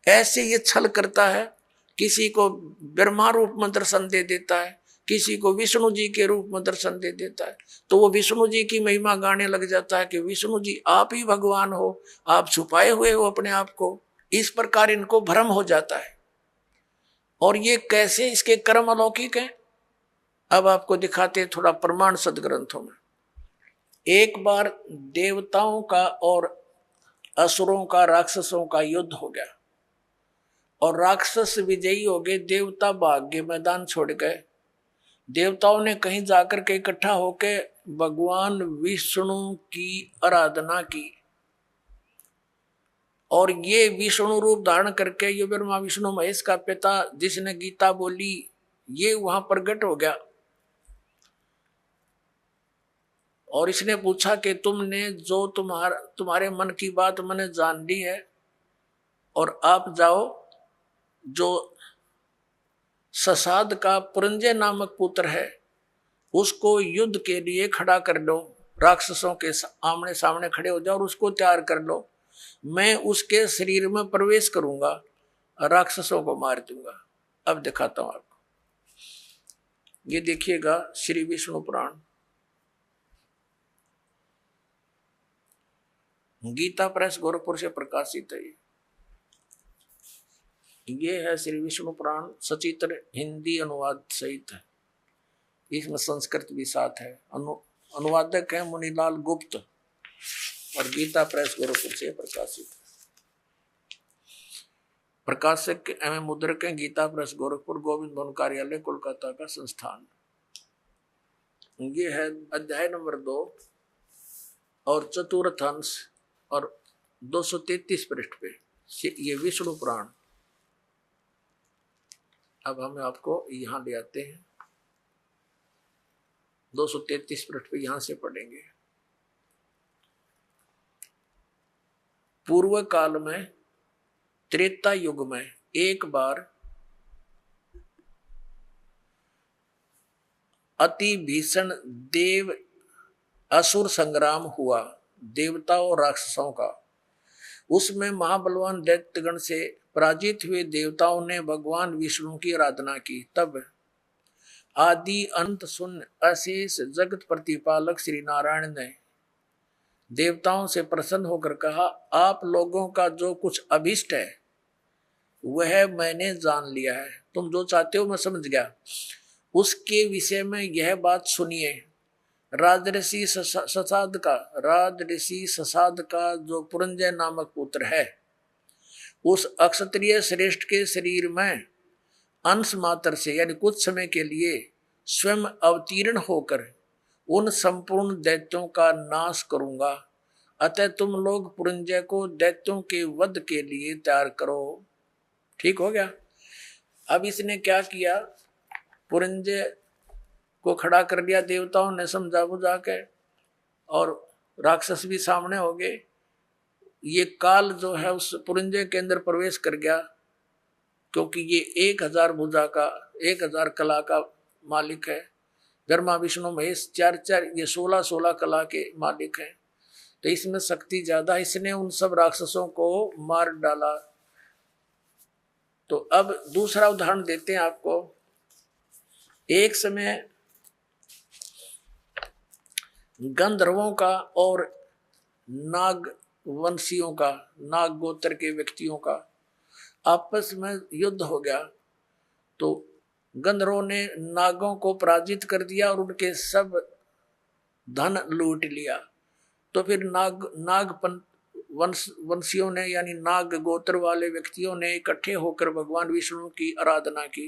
ऐसे ये छल करता है, किसी को ब्रह्मा रूप में दर्शन दे देता है, किसी को विष्णु जी के रूप में दर्शन दे देता है, तो वो विष्णु जी की महिमा गाने लग जाता है कि विष्णु जी आप ही भगवान हो, आप छुपाए हुए हो अपने आप को। इस प्रकार इनको भ्रम हो जाता है। और ये कैसे इसके कर्म अलौकिक हैं, अब आपको दिखाते हैं थोड़ा प्रमाण सदग्रंथों में। एक बार देवताओं का और असुरों का, राक्षसों का युद्ध हो गया और राक्षस विजयी हो गए, देवता भाग गए, मैदान छोड़ गए। देवताओं ने कहीं जाकर के इकट्ठा होके भगवान विष्णु की आराधना की और ये विष्णु रूप धारण करके ये ब्रह्मा विष्णु महेश का पिता जिसने गीता बोली ये वहां प्रकट हो गया। और इसने पूछा कि तुमने जो तुम्हारे मन की बात मैंने जान ली है और आप जाओ, जो ससाद का पुरंजय नामक पुत्र है उसको युद्ध के लिए खड़ा कर लो, राक्षसों के आमने सामने खड़े हो जाओ और उसको तैयार कर लो। मैं उसके शरीर में प्रवेश करूंगा, राक्षसों को मार दूंगा। अब दिखाता हूं आपको, ये देखिएगा श्री विष्णु पुराण, गीता प्रेस गोरखपुर से प्रकाशित है। ये है श्री विष्णु पुराण, सचित्र हिंदी अनुवाद सहित है, इसमें संस्कृत भी साथ है। अनुवादक है मुनीलाल गुप्त और गीता प्रेस गोरखपुर से प्रकाशित है। प्रकाशक एवं मुद्रक है गीता प्रेस गोरखपुर, गोविंद भवन कार्यालय कोलकाता का संस्थान। ये है अध्याय नंबर 2 और चतुर्थ अंश और 233 पृष्ठ पे ये विष्णु पुराण। अब हम आपको यहां ले आते हैं, 233 पृष्ठ पे यहां से पढ़ेंगे। पूर्व काल में त्रेता युग में एक बार अति भीषण देव असुर संग्राम हुआ, देवताओं और राक्षसों का। उसमें महाबलवान दैत्यगण से पराजित हुए देवताओं ने भगवान विष्णु की आराधना की। तब आदि अंत शून्य अशेष जगत प्रतिपालक श्री नारायण ने देवताओं से प्रसन्न होकर कहा, आप लोगों का जो कुछ अभिष्ट है वह मैंने जान लिया है, तुम जो चाहते हो मैं समझ गया। उसके विषय में यह बात सुनिए। राजऋषि ससाद का जो पुरंजय नामक पुत्र है, उस अक्षत्रिय श्रेष्ठ के शरीर में अंश मात्र से यानी कुछ समय के लिए स्वयं अवतीर्ण होकर उन संपूर्ण दैत्यों का नाश करूंगा। अतः तुम लोग पुरंजय को दैत्यों के वध के लिए तैयार करो। ठीक हो गया। अब इसने क्या किया, पुरंजय को खड़ा कर दिया, देवताओं ने समझा बुझा के, और राक्षस भी सामने हो गए। ये काल जो है उस पुरंजय के अंदर प्रवेश कर गया, क्योंकि ये 1000 भुजा का 1000 कला का मालिक है। ब्रह्मा विष्णु महेश 4 ये 16 कला के मालिक हैं, तो इसमें शक्ति ज्यादा। इसने उन सब राक्षसों को मार डाला। तो अब दूसरा उदाहरण देते हैं आपको। एक समय गंधर्वों का और नाग वंशियों का, नाग गोत्र के व्यक्तियों का आपस में युद्ध हो गया। तो गंधर्वों ने नागों को पराजित कर दिया और उनके सब धन लूट लिया। तो फिर नाग वंशियों ने यानी नाग गोत्र वाले व्यक्तियों ने इकट्ठे होकर भगवान विष्णु की आराधना की।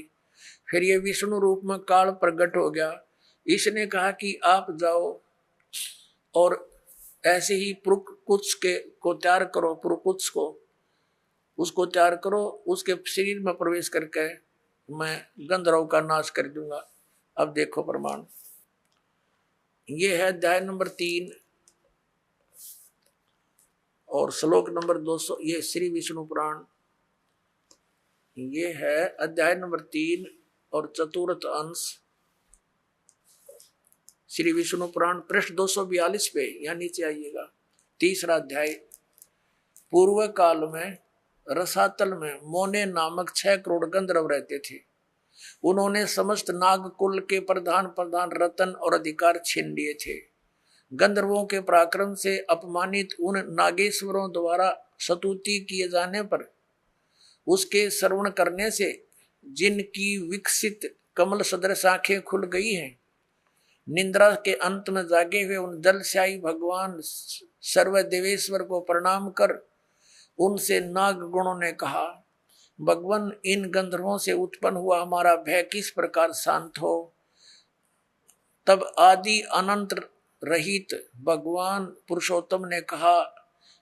फिर ये विष्णु रूप में काल प्रकट हो गया। इसने कहा कि आप जाओ और ऐसे ही पुरुकुत्स को तैयार करो, पुरुकुत्स को उसको तैयार करो, उसके शरीर में प्रवेश करके मैं गंधर्व का नाश कर दूंगा। अब देखो प्रमाण, ये है अध्याय नंबर 3 और श्लोक नंबर 200। ये श्री विष्णु पुराण, ये है अध्याय नंबर 3 और चतुर्थ अंश श्री विष्णु पुराण पृष्ठ 242 पे, या नीचे आइएगा, 3रा अध्याय। पूर्व काल में रसातल में मोने नामक 6 करोड़ गंधर्व रहते थे। उन्होंने समस्त नागकुल के प्रधान रतन और अधिकार छीन लिए थे। गंधर्वों के पराक्रम से अपमानित उन नागेश्वरों द्वारा स्तुति किए जाने पर उसके श्रवण करने से जिनकी विकसित कमल सदृश आंखें खुल गई हैं, निंद्रा के अंत में जागे हुए उन जलशाही भगवान सर्वदेवेश्वर को प्रणाम कर उनसे नाग गुणों ने कहा, भगवान, इन गंधर्वों से उत्पन्न हुआ हमारा भय किस प्रकार शांत हो। तब आदि अनंत रहित भगवान पुरुषोत्तम ने कहा,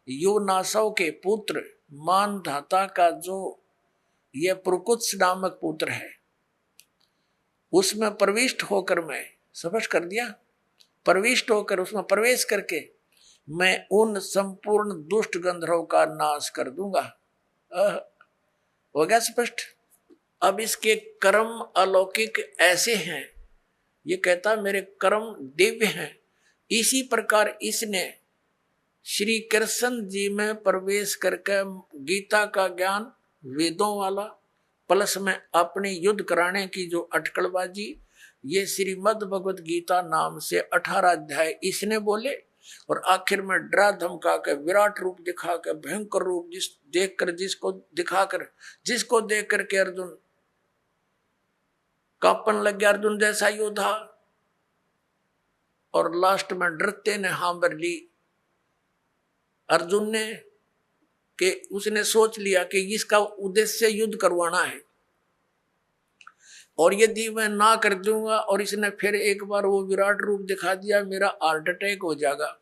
योनासव के पुत्र मानधाता का जो यह पुरकुत्स नामक पुत्र है, उसमें प्रविष्ट होकर मैं, स्पष्ट कर दिया, प्रविष्ट होकर उसमें प्रवेश करके मैं उन संपूर्ण दुष्ट गंधर्वों का नाश कर दूंगा। हो गया स्पष्ट। अब इसके कर्म अलौकिक ऐसे हैं, ये कहता मेरे कर्म दिव्य हैं। इसी प्रकार इसने श्री कृष्ण जी में प्रवेश करके गीता का ज्ञान, वेदों वाला, प्लस में अपने युद्ध कराने की जो अटकलबाजी, ये श्रीमद् भगवत गीता नाम से 18 अध्याय इसने बोले, और आखिर में डरा धमका के विराट रूप दिखा के भयंकर रूप जिसको देख करके अर्जुन कांपन लग गया, अर्जुन जैसा योद्धा, और लास्ट में डरते ने हाँ भर ली अर्जुन ने, कि उसने सोच लिया कि इसका उद्देश्य युद्ध करवाना है, और यदि मैं ना कर दूंगा और इसने फिर एक बार वो विराट रूप दिखा दिया, मेरा हार्ट अटैक हो जाएगा।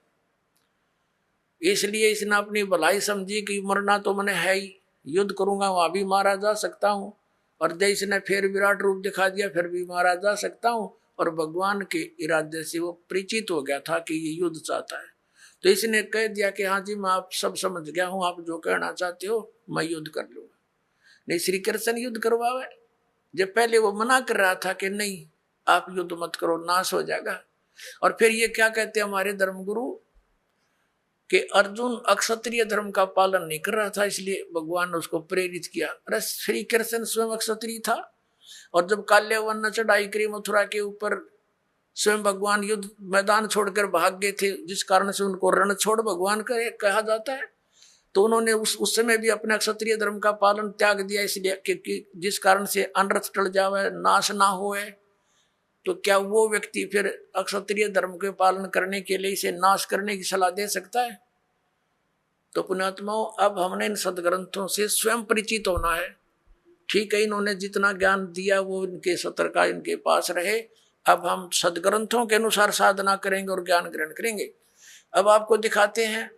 इसलिए इसने अपनी भलाई समझी कि मरना तो मैंने है ही, युद्ध करूंगा वहां भी मारा जा सकता हूं, और जब इसने फिर विराट रूप दिखा दिया फिर भी मारा जा सकता हूं, और भगवान के इरादे से वो परिचित हो गया था कि ये युद्ध चाहता है। तो इसने कह दिया कि हाँ जी, मैं आप सब समझ गया हूं, आप जो कहना चाहते हो मैं युद्ध कर लूंगा। नहीं, श्री कृष्ण युद्ध करवावे, जब पहले वो मना कर रहा था कि नहीं आप युद्ध मत करो, नाश हो जाएगा। और फिर ये क्या कहते हैं हमारे धर्मगुरु कि अर्जुन अक्षत्रिय धर्म का पालन नहीं कर रहा था, इसलिए भगवान ने उसको प्रेरित किया। अरे श्री कृष्ण स्वयं अक्षत्रिय था, और जब काल्यावन ने चढ़ाई करी मथुरा के ऊपर, स्वयं भगवान युद्ध मैदान छोड़कर भाग गए थे, जिस कारण से उनको रण छोड़ भगवान कहा जाता है। तो उन्होंने उस समय भी अपने क्षत्रिय धर्म का पालन त्याग दिया, इसलिए कि जिस कारण से अनर्थ टल जावे, नाश ना होए। तो क्या वो व्यक्ति फिर अक्षत्रिय धर्म के पालन करने के लिए इसे नाश करने की सलाह दे सकता है? तो पुण्यात्माओं, अब हमने इन सदग्रंथों से स्वयं परिचित होना है। ठीक है, इन्होंने जितना ज्ञान दिया वो इनके सत्र का इनके पास रहे। अब हम सदग्रंथों के अनुसार साधना करेंगे और ज्ञान ग्रहण करेंगे। अब आपको दिखाते हैं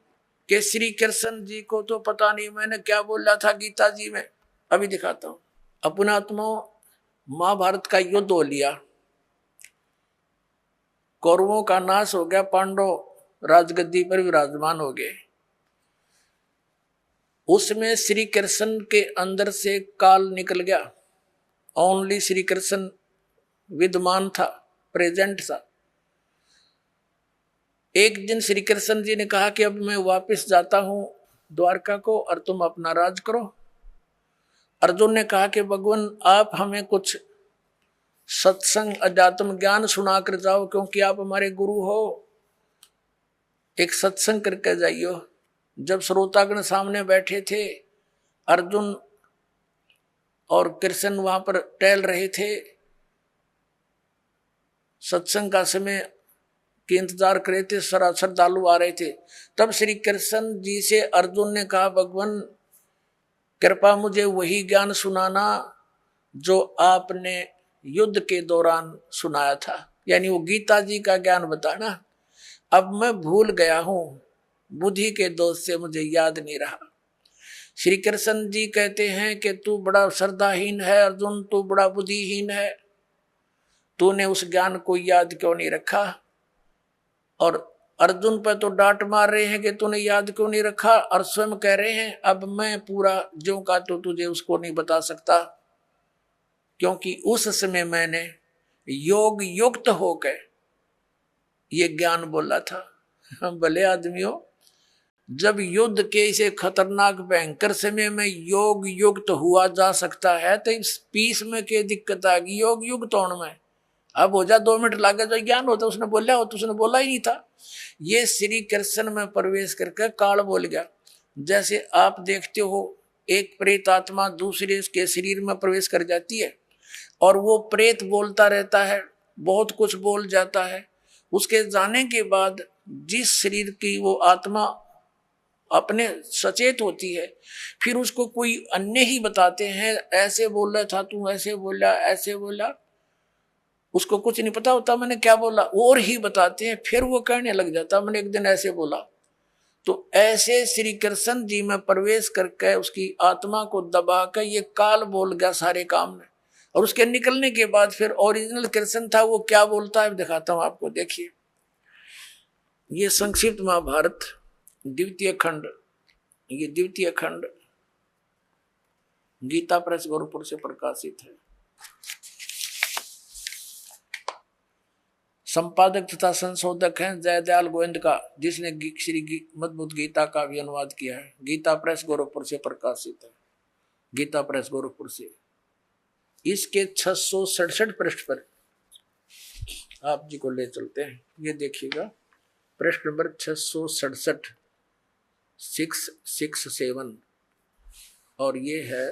कि श्री कृष्ण जी को तो पता नहीं मैंने क्या बोला था गीता जी में, अभी दिखाता हूं। अपनात्माओं, महाभारत का युद्ध हो लिया, कौरवों का नाश हो गया, पांडव राजगद्दी पर विराजमान हो गए। उसमें श्री कृष्ण के अंदर से काल निकल गया, ओनली श्री कृष्ण विद्यमान था, प्रेजेंट था। एक दिन श्री कृष्ण जी ने कहा कि अब मैं वापस जाता हूं द्वारका को और तुम अपना राज करो। अर्जुन ने कहा कि भगवान आप हमें कुछ सत्संग अध्यात्म ज्ञान सुना कर जाओ, क्योंकि आप हमारे गुरु हो, एक सत्संग करके जाइयो। जब श्रोतागण सामने बैठे थे, अर्जुन और कृष्ण वहां पर टहल रहे थे, सत्संग का समय के इंतजार कर रहे थे, श्रद्धालु आ रहे थे। तब श्री कृष्ण जी से अर्जुन ने कहा, भगवान कृपा मुझे वही ज्ञान सुनाना जो आपने युद्ध के दौरान सुनाया था, यानी वो गीता जी का ज्ञान बताना। अब मैं भूल गया हूं, बुद्धि के दोष से मुझे याद नहीं रहा। श्री कृष्ण जी कहते हैं कि तू बड़ा श्रद्धाहीन है अर्जुन, तू बड़ा बुद्धिहीन है, तूने उस ज्ञान को याद क्यों नहीं रखा। और अर्जुन पर तो डांट मार रहे हैं कि तूने याद क्यों नहीं रखा, और स्वयं कह रहे हैं अब मैं पूरा ज्यों का तो तुझे उसको नहीं बता सकता, क्योंकि उस समय मैंने योग युक्त होकर ये ज्ञान बोला था। भले आदमियों, जब युद्ध के इसे खतरनाक भयंकर समय में योग युक्त हुआ जा सकता है तो इस पीस में क्या दिक्कत आ गई योग युक्त होने में? अब हो जा 2 मिनट लागे जो ज्ञान होता उसने बोला हो तो उसने बोला ही नहीं था। ये श्री कृष्ण में प्रवेश करके काल बोल गया। जैसे आप देखते हो एक प्रेत आत्मा दूसरे के शरीर में प्रवेश कर जाती है और वो प्रेत बोलता रहता है, बहुत कुछ बोल जाता है। उसके जाने के बाद जिस शरीर की वो आत्मा अपने सचेत होती है, फिर उसको कोई अन्य ही बताते हैं ऐसे बोल रहा था तू, ऐसे बोला, ऐसे बोला। उसको कुछ नहीं पता होता मैंने क्या बोला, और ही बताते हैं। फिर वो कहने लग जाता मैंने एक दिन ऐसे बोला। तो ऐसे श्री कृष्ण जी में प्रवेश करके उसकी आत्मा को दबा कर ये काल बोल गया सारे काम में। और उसके निकलने के बाद फिर ओरिजिनल कृष्ण था वो क्या बोलता है दिखाता हूं आपको। देखिए ये संक्षिप्त महाभारत द्वितीय खंड, ये द्वितीय खंड गीता प्रेस गोरखपुर से प्रकाशित है। संपादक तथा संशोधक हैं जयदयाल गोविंद का, जिसने श्री मद्भुत गीता का भी अनुवाद किया है। गीता प्रेस गोरखपुर से प्रकाशित है, गीता प्रेस गोरखपुर से। इसके 667 पृष्ठ पर आप जी को ले चलते हैं। ये देखिएगा पृष्ठ नंबर 667 667 और ये है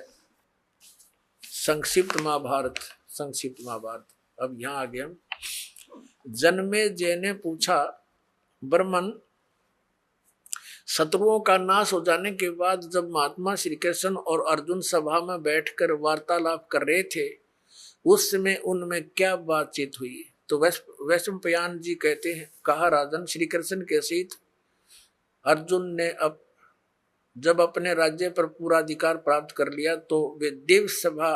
संक्षिप्त महाभारत। संक्षिप्त महाभारत। अब यहां आ गया। जन्मे जय ने पूछा, ब्रह्मन शत्रुओं का नाश हो जाने के बाद जब महात्मा श्री कृष्ण और अर्जुन सभा में बैठकर वार्तालाप कर रहे थे उस समय उनमें क्या बातचीत हुई? तो वैशंपायन जी कहते हैं, कहा राजन, श्री कृष्ण के सहित अर्जुन ने जब अपने राज्य पर पूरा अधिकार प्राप्त कर लिया तो वे दिव्य सभा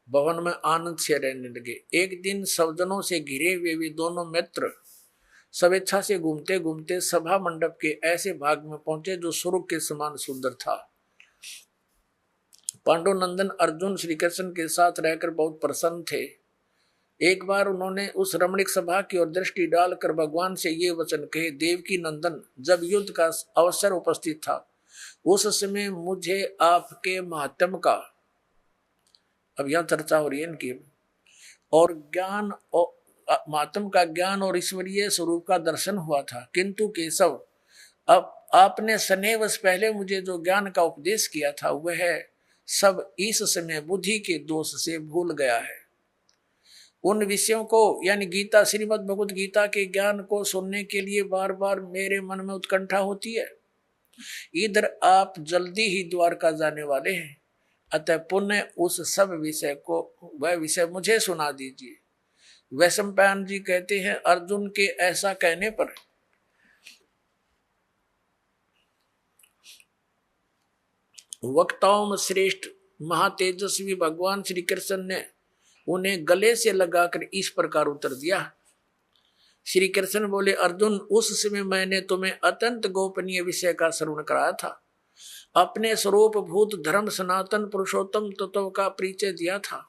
भवन में आनंद से रहने लगे। एक दिन सज्जनों से घिरे हुए वे दोनों मित्र स्वेच्छा से घूमते घूमते सभा मंडप के ऐसे भाग में पहुंचे जो स्वर्ग के समान सुंदर था। पांडुनंदन अर्जुन श्री कृष्ण के साथ रहकर बहुत प्रसन्न थे। एक बार उन्होंने उस रमणीक सभा की ओर दृष्टि डालकर भगवान से ये वचन कहे, देवकी नंदन, जब युद्ध का अवसर उपस्थित था उस समय मुझे आपके महात्म का, अब यह चर्चा हो रही है इनकी, और ज्ञान और महात्म का ज्ञान और ईश्वरीय स्वरूप का दर्शन हुआ था। किंतु केशव, अब आपने सनेवश पहले मुझे जो ज्ञान का उपदेश किया था वह सब इस समय बुद्धि के दोष से भूल गया है। उन विषयों को यानी गीता, श्रीमद् भगवत गीता के ज्ञान को सुनने के लिए बार बार मेरे मन में उत्कंठा होती है। इधर आप जल्दी ही द्वारका जाने वाले हैं, अतः पुनः उस सब विषय को, वह विषय मुझे सुना दीजिए। वैशंपायन जी कहते हैं, अर्जुन के ऐसा कहने पर वक्ताओं में श्रेष्ठ महातेजस्वी भगवान श्री कृष्ण ने उन्हें गले से लगाकर इस प्रकार उत्तर दिया। श्री कृष्ण बोले, अर्जुन, उस समय मैंने तुम्हें अत्यंत गोपनीय विषय का श्रवण कराया था। अपने स्वरूप भूत धर्म सनातन पुरुषोत्तम तत्व का परिचय दिया था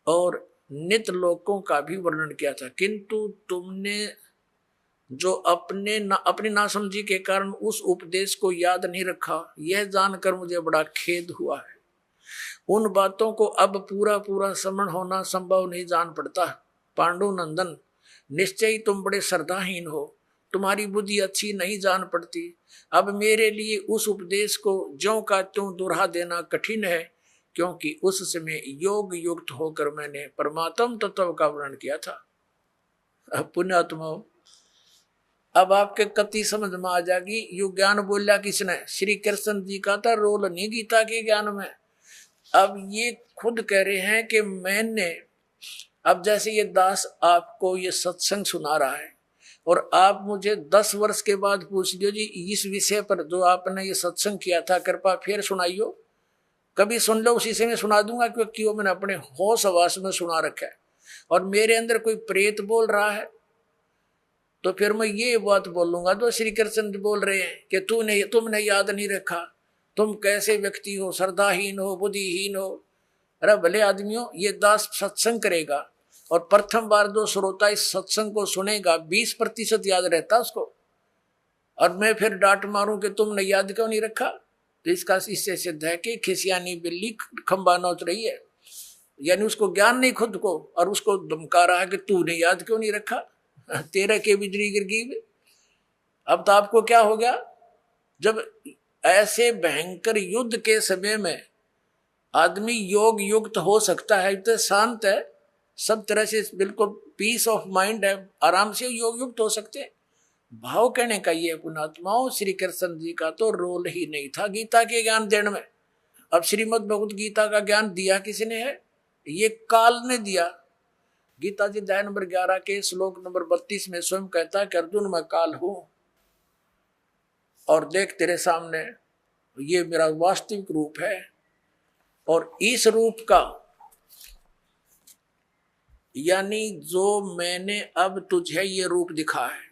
और नित्य लोकों का भी वर्णन किया था। किंतु तुमने जो अपनी नासमझी के कारण उस उपदेश को याद नहीं रखा, यह जानकर मुझे बड़ा खेद हुआ है। उन बातों को अब पूरा पूरा स्मरण होना संभव नहीं जान पड़ता। पांडुनंदन, निश्चय ही तुम बड़े श्रद्धाहीन हो, तुम्हारी बुद्धि अच्छी नहीं जान पड़ती। अब मेरे लिए उस उपदेश को ज्यों का त्यों दोहरा देना कठिन है, क्योंकि उस समय योग युक्त होकर मैंने परमात्म तत्व का वर्णन किया था। अब पुण्यात्मा, अब आपके कति समझ में आ जाएगी। यु ज्ञान बोलिया किसने? श्री कृष्ण जी का था रोल नहीं गीता के ज्ञान में। अब ये खुद कह रहे हैं कि मैंने, अब जैसे ये दास आपको ये सत्संग सुना रहा है और आप मुझे 10 वर्ष के बाद पूछ लियो, जी इस विषय पर जो आपने ये सत्संग किया था कृपा फिर सुनाइयो। कभी सुन लो, उसी से मैं सुना दूंगा, क्योंकि वो मैंने अपने होश हवास में सुना रखा है। और मेरे अंदर कोई प्रेत बोल रहा है तो फिर मैं ये बात बोलूंगा जो श्री कृष्ण बोल रहे हैं कि तुमने याद नहीं रखा, तुम कैसे व्यक्ति हो, श्रद्धाहीन हो, बुद्धिहीन हो। अरे भले आदमियों, ये दास सत्संग करेगा और प्रथम बार जो श्रोता इस सत्संग को सुनेगा 20% याद रहता उसको, और मैं फिर डांट मारूं कि तुमने याद क्यों नहीं रखा, तो इसका इससे सिद्ध है कि खिसियानी बिल्ली खंबा नोच रही है, यानी उसको ज्ञान नहीं खुद को, और उसको धमका रहा है कि तूने याद क्यों नहीं रखा, तेरा के बिजली गिर गई। अब तो आपको क्या हो गया, जब ऐसे भयंकर युद्ध के समय में आदमी योग युक्त हो सकता है, इतना शांत है, सब तरह से बिल्कुल पीस ऑफ माइंड है, आराम से योग युक्त हो सकते हैं। भाव कहने का ये पुणात्माओं, श्री कृष्ण जी का तो रोल ही नहीं था गीता के ज्ञान देने में। अब श्रीमद् भगवत गीता का ज्ञान दिया किसने है, ये काल ने दिया। गीता जी अध्याय नंबर 11 के श्लोक नंबर 32 में स्वयं कहता है कि अर्जुन मैं काल हूं, और देख तेरे सामने ये मेरा वास्तविक रूप है, और इस रूप का यानी जो मैंने अब तुझे ये रूप दिखा है,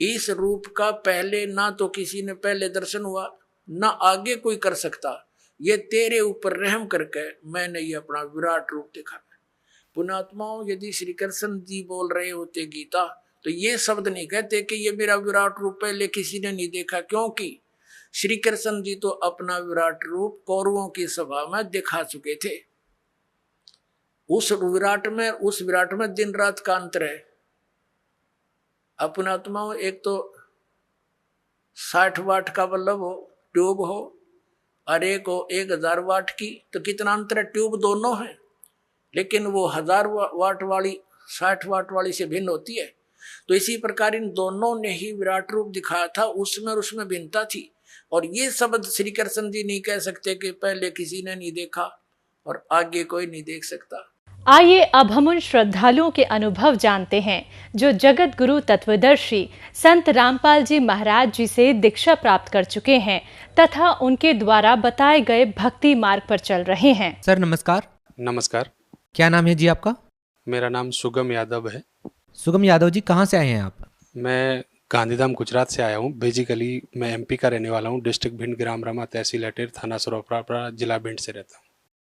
इस रूप का पहले ना तो किसी ने पहले दर्शन हुआ, ना आगे कोई कर सकता। ये तेरे ऊपर रहम करके मैंने ये अपना विराट रूप दिखा। पुणात्माओं, यदि श्री कृष्ण जी बोल रहे होते गीता, तो ये शब्द नहीं कहते कि ये मेरा विराट रूप पहले किसी ने नहीं देखा, क्योंकि श्री कृष्ण जी तो अपना विराट रूप कौरवों की सभा में दिखा चुके थे। उस विराट में दिन रात का अंतर है। अपनात्माओं, एक तो 60 वाट का बल्ब हो, ट्यूब हो, और एक हो 1000 वाट की, तो कितना अंतर है, ट्यूब दोनों है, लेकिन वो 1000 वाट वाली 60 वाट वाली से भिन्न होती है। तो इसी प्रकार इन दोनों ने ही विराट रूप दिखाया था, उसमें भिन्नता थी। और ये शब्द श्री कृष्ण जी नहीं कह सकते कि पहले किसी ने नहीं देखा और आगे कोई नहीं देख सकता। आइए अब हम उन श्रद्धालुओं के अनुभव जानते हैं जो जगत गुरु तत्वदर्शी संत रामपाल जी महाराज जी से दीक्षा प्राप्त कर चुके हैं तथा उनके द्वारा बताए गए भक्ति मार्ग पर चल रहे हैं। सर नमस्कार। नमस्कार। क्या नाम है जी आपका? मेरा नाम सुगम यादव है। सुगम यादव जी, कहाँ से आए हैं आप? मैं गांधीधाम गुजरात से आया हूँ। बेसिकली मैं एमपी का रहने वाला हूँ। डिस्ट्रिक्ट भिंड, ग्राम रमा, तहसील अटेर, थाना सरोपरा, जिला भिंड से रहता हूँ।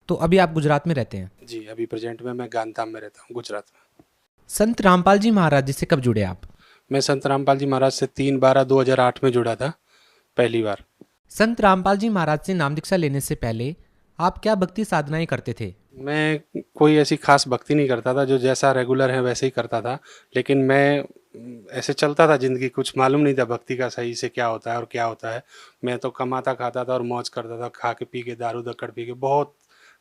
तो अभी आप गुजरात में रहते हैं? जी, अभी प्रेजेंट में मैं गांधीधाम में रहता हूँ, गुजरात में। संत रामपाल जी महाराज जी से कब जुड़े आप? मैं संत रामपाल जी महाराज से 3/12/2008 में जुड़ा था पहली बार। संत रामपाल जी महाराज से नाम दीक्षा लेने से पहले आप क्या भक्ति साधनाएं करते थे? मैं कोई ऐसी खास भक्ति नहीं करता था, जो जैसा रेगुलर है वैसे ही करता था, लेकिन मैं ऐसे चलता था जिंदगी, कुछ मालूम नहीं था भक्ति का सही से क्या होता है और क्या होता है। मैं तो कमाता खाता था और मौज करता था, खा के पी के, दारू दक्कड़ पी के बहुत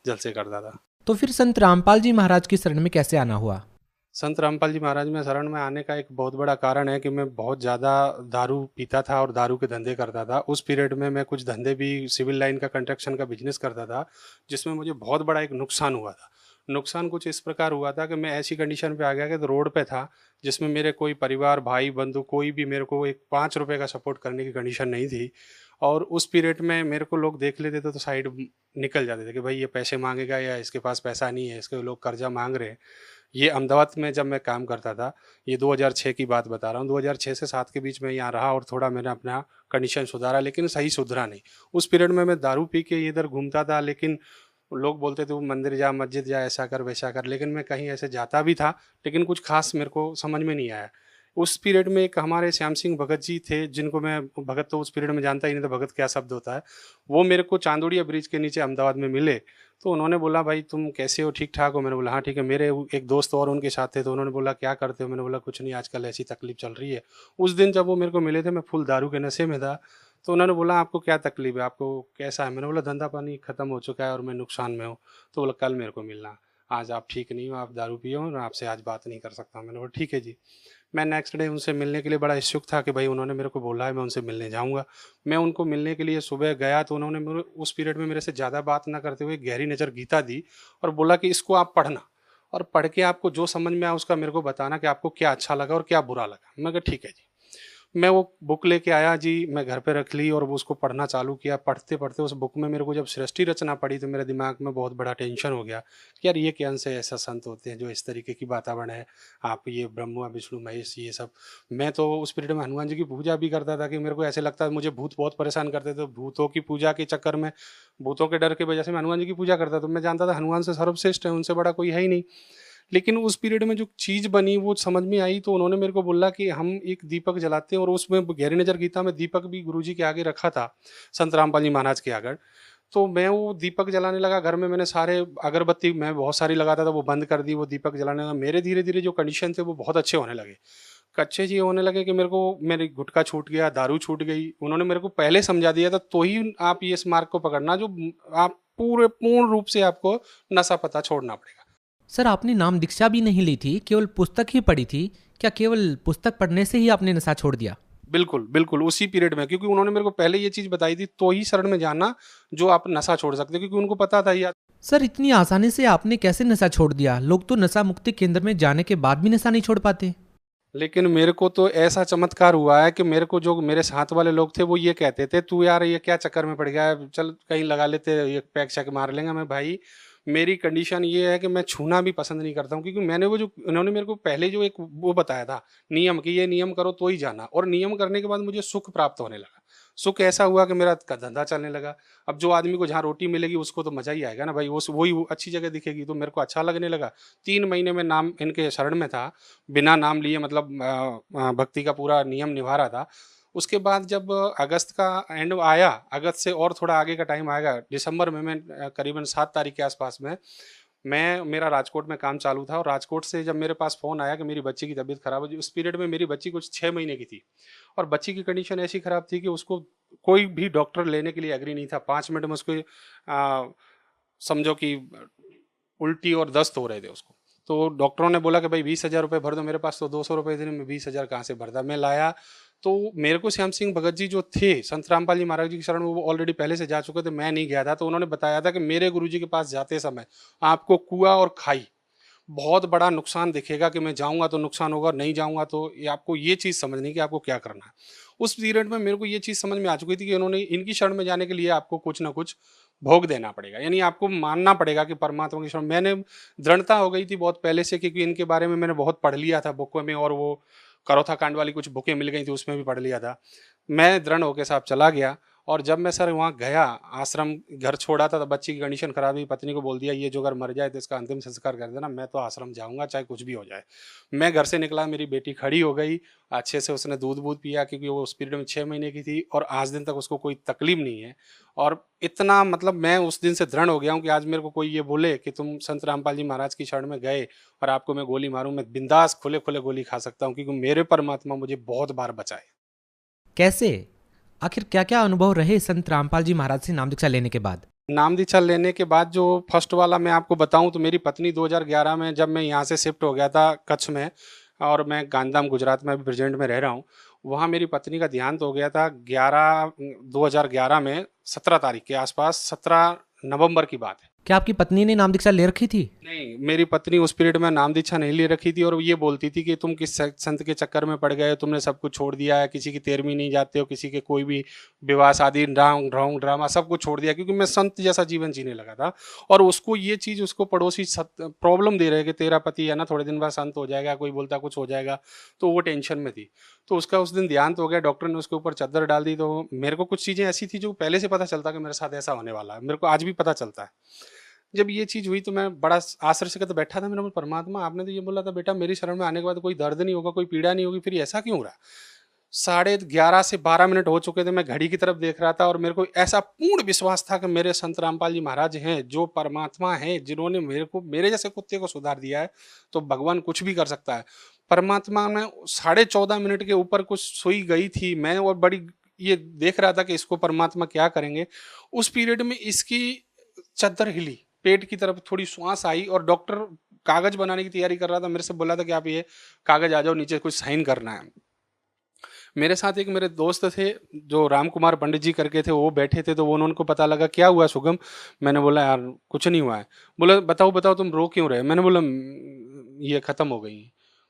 जलसे करता था। तो फिर संत रामपाल जी महाराज की शरण में कैसे आना हुआ? संत रामपाल जी महाराज में शरण में आने का एक बहुत बड़ा कारण है कि मैं बहुत ज़्यादा दारू पीता था और दारू के धंधे करता था। उस पीरियड में मैं कुछ धंधे भी, सिविल लाइन का, कंस्ट्रक्शन का बिजनेस करता था, जिसमें मुझे बहुत बड़ा एक नुकसान हुआ था। नुकसान कुछ इस प्रकार हुआ था कि मैं ऐसी कंडीशन पे आ गया कि तो रोड पे था, जिसमें मेरे कोई परिवार, भाई बंधु, कोई भी मेरे को एक 5 रुपये का सपोर्ट करने की कंडीशन नहीं थी। और उस पीरियड में मेरे को लोग देख लेते थे तो साइड निकल जाते थे कि भाई ये पैसे मांगेगा या इसके पास पैसा नहीं है, इसके लोग कर्जा मांग रहे हैं। ये अहमदाबाद में जब मैं काम करता था, ये 2006 की बात बता रहा हूँ, 2006 से 7 के बीच में यहाँ रहा और थोड़ा मैंने अपना कंडीशन सुधारा, लेकिन सही सुधरा नहीं। उस पीरियड में मैं दारू पी के इधर घूमता था, लेकिन लोग बोलते थे वो मंदिर जा, मस्जिद जा, ऐसा कर वैसा कर, लेकिन मैं कहीं ऐसे जाता भी था, लेकिन कुछ खास मेरे को समझ में नहीं आया। उस पीरियड में एक हमारे श्याम सिंह भगत जी थे, जिनको मैं, भगत तो उस पीरियड में जानता ही नहीं था भगत क्या शब्द होता है। वो मेरे को चांदोड़िया ब्रिज के नीचे अहमदाबाद में मिले, तो उन्होंने बोला भाई तुम कैसे हो, ठीक ठाक हो? मैंने बोला हाँ ठीक है। मेरे एक दोस्त और उनके साथ थे, तो उन्होंने बोला क्या करते हो? मैंने बोला कुछ नहीं, आजकल ऐसी तकलीफ चल रही है। उस दिन जब वो मेरे को मिले थे, मैं फुल दारू के नशे में था, तो उन्होंने बोला आपको क्या तकलीफ है, आपको कैसा है? मैंने बोला धंधा पानी खत्म हो चुका है और मैं नुकसान में हूँ। तो बोला कल मेरे को मिलना, आज आप ठीक नहीं हो, आप दारू पिए हो और आपसे आज बात नहीं कर सकता। मैंने बोला ठीक है जी। मैं नेक्स्ट डे उनसे मिलने के लिए बड़ा इच्छुक था कि भाई उन्होंने मेरे को बोला है, मैं उनसे मिलने जाऊंगा। मैं उनको मिलने के लिए सुबह गया, तो उन्होंने मेरे उस पीरियड में मेरे से ज़्यादा बात ना करते हुए गहरी नज़र गीता दी और बोला कि इसको आप पढ़ना और पढ़ के आपको जो समझ में आया उसका मेरे को बताना कि आपको क्या अच्छा लगा और क्या बुरा लगा। मैं कहा ठीक है जी। मैं वो बुक लेके आया जी, मैं घर पे रख ली और वो उसको पढ़ना चालू किया। पढ़ते पढ़ते उस बुक में मेरे को जब सृष्टि रचना पड़ी, तो मेरे दिमाग में बहुत बड़ा टेंशन हो गया कि यार ये कौन से ऐसा संत होते हैं जो इस तरीके की वातावरण है, आप ये ब्रह्मा विष्णु महेश ये सब। मैं तो उस पीरियड में हनुमान जी की पूजा भी करता था कि मेरे को ऐसे लगता है, मुझे भूत बहुत परेशान करते थे। भूतों की पूजा के चक्कर में, भूतों के डर के वजह से मैं हनुमान जी की पूजा करता था। तो मैं जानता था हनुमान से सर्वश्रेष्ठ है, उनसे बड़ा कोई है ही नहीं। लेकिन उस पीरियड में जो चीज़ बनी वो समझ में आई, तो उन्होंने मेरे को बोला कि हम एक दीपक जलाते हैं, और उसमें गहरी नज़र गीता में दीपक भी गुरुजी के आगे रखा था, संत रामपाल जी महाराज के आगे। तो मैं वो दीपक जलाने लगा घर में, मैंने सारे अगरबत्ती मैं बहुत सारी लगाता था वो बंद कर दी, वो दीपक जलाने लगा। मेरे धीरे धीरे जो कंडीशन थे वो बहुत अच्छे होने लगे, कच्चे जी होने लगे कि मेरे को मेरी गुटखा छूट गया, दारू छूट गई। उन्होंने मेरे को पहले समझा दिया था, तो ही आप ये इस मार्ग को पकड़ना जो आप पूर्ण रूप से आपको नशा पता छोड़ना पड़ेगा। सर, आपने नाम दीक्षा भी नहीं ली थी, केवल पुस्तक ही पढ़ी थी। क्या केवल पुस्तक पढ़ने से ही आपने नशा छोड़ दिया? बिल्कुल बिल्कुल, उसी पीरियड में, क्योंकि उन्होंने मेरे को पहले ये चीज़ बताई थी, तो ही शरण में जाना जो आप नशा छोड़ सकते, क्योंकि उनको पता था यार। सर, इतनी आसानी से आपने कैसे नशा छोड़ दिया? लोग तो नशा मुक्ति केंद्र में जाने के बाद भी नशा नहीं छोड़ पाते। लेकिन मेरे को तो ऐसा चमत्कार हुआ है कि मेरे को जो मेरे साथ वाले लोग थे वो ये कहते थे, तू यार ये क्या चक्कर में पड़ गया है, चल कहीं लगा लेते, ये पैक शैक मार लेंगे। मैं भाई, मेरी कंडीशन ये है कि मैं छूना भी पसंद नहीं करता हूँ, क्योंकि मैंने वो जो उन्होंने मेरे को पहले जो एक वो बताया था नियम, कि ये नियम करो तो ही जाना, और नियम करने के बाद मुझे सुख प्राप्त होने लगा। सुख ऐसा हुआ कि मेरा धंधा चलने लगा। अब जो आदमी को जहाँ रोटी मिलेगी उसको तो मजा ही आएगा ना भाई, वही अच्छी जगह दिखेगी, तो मेरे को अच्छा लगने लगा। 3 महीने में नाम इनके शरण में था, बिना नाम लिए, मतलब भक्ति का पूरा नियम निभा रहा था। उसके बाद जब अगस्त का एंड आया, अगस्त से और थोड़ा आगे का टाइम आएगा, दिसंबर में मैं करीबन 7 तारीख के आसपास में मेरा राजकोट में काम चालू था, और राजकोट से जब मेरे पास फ़ोन आया कि मेरी बच्ची की तबीयत ख़राब हो, उस पीरियड में मेरी बच्ची कुछ 6 महीने की थी, और बच्ची की कंडीशन ऐसी ख़राब थी कि उसको कोई भी डॉक्टर लेने के लिए एग्री नहीं था। 5 मिनट में उसको समझो कि उल्टी और दस्त हो रहे थे उसको। तो डॉक्टरों ने बोला कि भाई 20,000 रुपये भर दो। मेरे पास तो 200 रुपये थे, मैं 20,000 कहाँ से भरता। मैं लाया, तो मेरे को श्याम सिंह भगत जी जो थे संत रामपाल जी महाराज जी की शरण में, वो ऑलरेडी पहले से जा चुके थे, मैं नहीं गया था। तो उन्होंने बताया था कि मेरे गुरुजी के पास जाते समय आपको कुआं और खाई बहुत बड़ा नुकसान दिखेगा, कि मैं जाऊंगा तो नुकसान होगा, नहीं जाऊंगा तो ये आपको ये चीज़ समझनी कि आपको क्या करना है। उस पीरियड में मेरे को ये चीज़ समझ में आ चुकी थी कि उन्होंने इनकी शरण में जाने के लिए आपको कुछ ना कुछ भोग देना पड़ेगा, यानी आपको मानना पड़ेगा कि परमात्मा की शरण। मैंने दृढ़ता हो गई थी बहुत पहले से, क्योंकि इनके बारे में मैंने बहुत पढ़ लिया था बुकों में, और वो करोथा कांड वाली कुछ बुकें मिल गई थी, उसमें भी पढ़ लिया था। मैं दृढ़ होकर साहब चला गया, और जब मैं सर वहाँ गया, आश्रम घर छोड़ा था, तो बच्ची की कंडीशन खराब हुई, पत्नी को बोल दिया ये जो अगर मर जाए तो इसका अंतिम संस्कार कर देना, मैं तो आश्रम जाऊँगा चाहे कुछ भी हो जाए। मैं घर से निकला, मेरी बेटी खड़ी हो गई, अच्छे से उसने दूध पिया, क्योंकि वो उस पीरियड में 6 महीने की थी, और आज दिन तक उसको कोई तकलीफ नहीं है। और इतना मतलब मैं उस दिन से दृढ़ हो गया हूँ कि आज मेरे को कोई ये बोले कि तुम संत रामपाल जी महाराज की शरण में गए और आपको मैं गोली मारूं, मैं बिंदास खुले खुले गोली खा सकता हूँ, क्योंकि मेरे परमात्मा मुझे बहुत बार बचाए। कैसे? आखिर क्या क्या अनुभव रहे संत रामपाल जी महाराज से नाम दीक्षा लेने के बाद? नाम दीक्षा लेने के बाद जो फर्स्ट वाला मैं आपको बताऊं, तो मेरी पत्नी 2011 में जब मैं यहाँ से शिफ्ट हो गया था कच्छ में, और मैं गांधीधाम गुजरात में अभी प्रेजेंट में रह रहा हूँ, वहाँ मेरी पत्नी का देहांत हो गया था 2011 में 17 तारीख के आसपास, 17 नवंबर की बात है। क्या आपकी पत्नी ने नाम दीक्षा ले रखी थी? नहीं, मेरी पत्नी उस पीरियड में नाम दीक्षा नहीं ले रखी थी, और ये बोलती थी कि तुम किस संत के चक्कर में पड़ गए, तुमने सब कुछ छोड़ दिया है, किसी की 13वीं नहीं जाते हो, किसी के कोई भी विवाह शादी ढोंग ड्रामा सब कुछ छोड़ दिया, क्योंकि मैं संत जैसा जीवन जीने लगा था। और उसको ये चीज़, उसको पड़ोसी प्रॉब्लम दे रहे कि तेरा पति है ना थोड़े दिन बाद संत हो जाएगा, कोई बोलता कुछ हो जाएगा, तो वो टेंशन में थी। तो उसका उस दिन देहांत हो गया, डॉक्टर ने उसके ऊपर चादर डाल दी। तो मेरे को कुछ चीज़ें ऐसी थी जो पहले से पता चलता कि मेरे साथ ऐसा होने वाला है, मेरे को आज भी पता चलता है। जब ये चीज़ हुई तो मैं बड़ा आश्चर्य से बैठा था। मैंने बोला परमात्मा, आपने तो ये बोला था बेटा मेरी शरण में आने के बाद कोई दर्द नहीं होगा, कोई पीड़ा नहीं होगी, फिर ऐसा क्यों हो रहा? 11:30 से 12 मिनट हो चुके थे, मैं घड़ी की तरफ देख रहा था, और मेरे को ऐसा पूर्ण विश्वास था कि मेरे संत रामपाल जी महाराज हैं, जो परमात्मा हैं, जिन्होंने मेरे जैसे कुत्ते को सुधार दिया है, तो भगवान कुछ भी कर सकता है। परमात्मा में 14.5 मिनट के ऊपर कुछ सुई गई थी मैं, और बड़ी ये देख रहा था कि इसको परमात्मा क्या करेंगे। उस पीरियड में इसकी चद्दर हिली, पेट की तरफ थोड़ी श्वास आई, और डॉक्टर कागज बनाने की तैयारी कर रहा था, मेरे से बोला था कि आप ये कागज आ जाओ नीचे, कुछ साइन करना है। मेरे साथ एक मेरे दोस्त थे जो राम कुमार पंडित जी करके थे, वो बैठे थे। तो वो उनको पता लगा क्या हुआ शुभम, मैंने बोला यार कुछ नहीं हुआ है। बोला बताओ तुम रो क्यों रहे? मैंने बोला ये खत्म हो गई।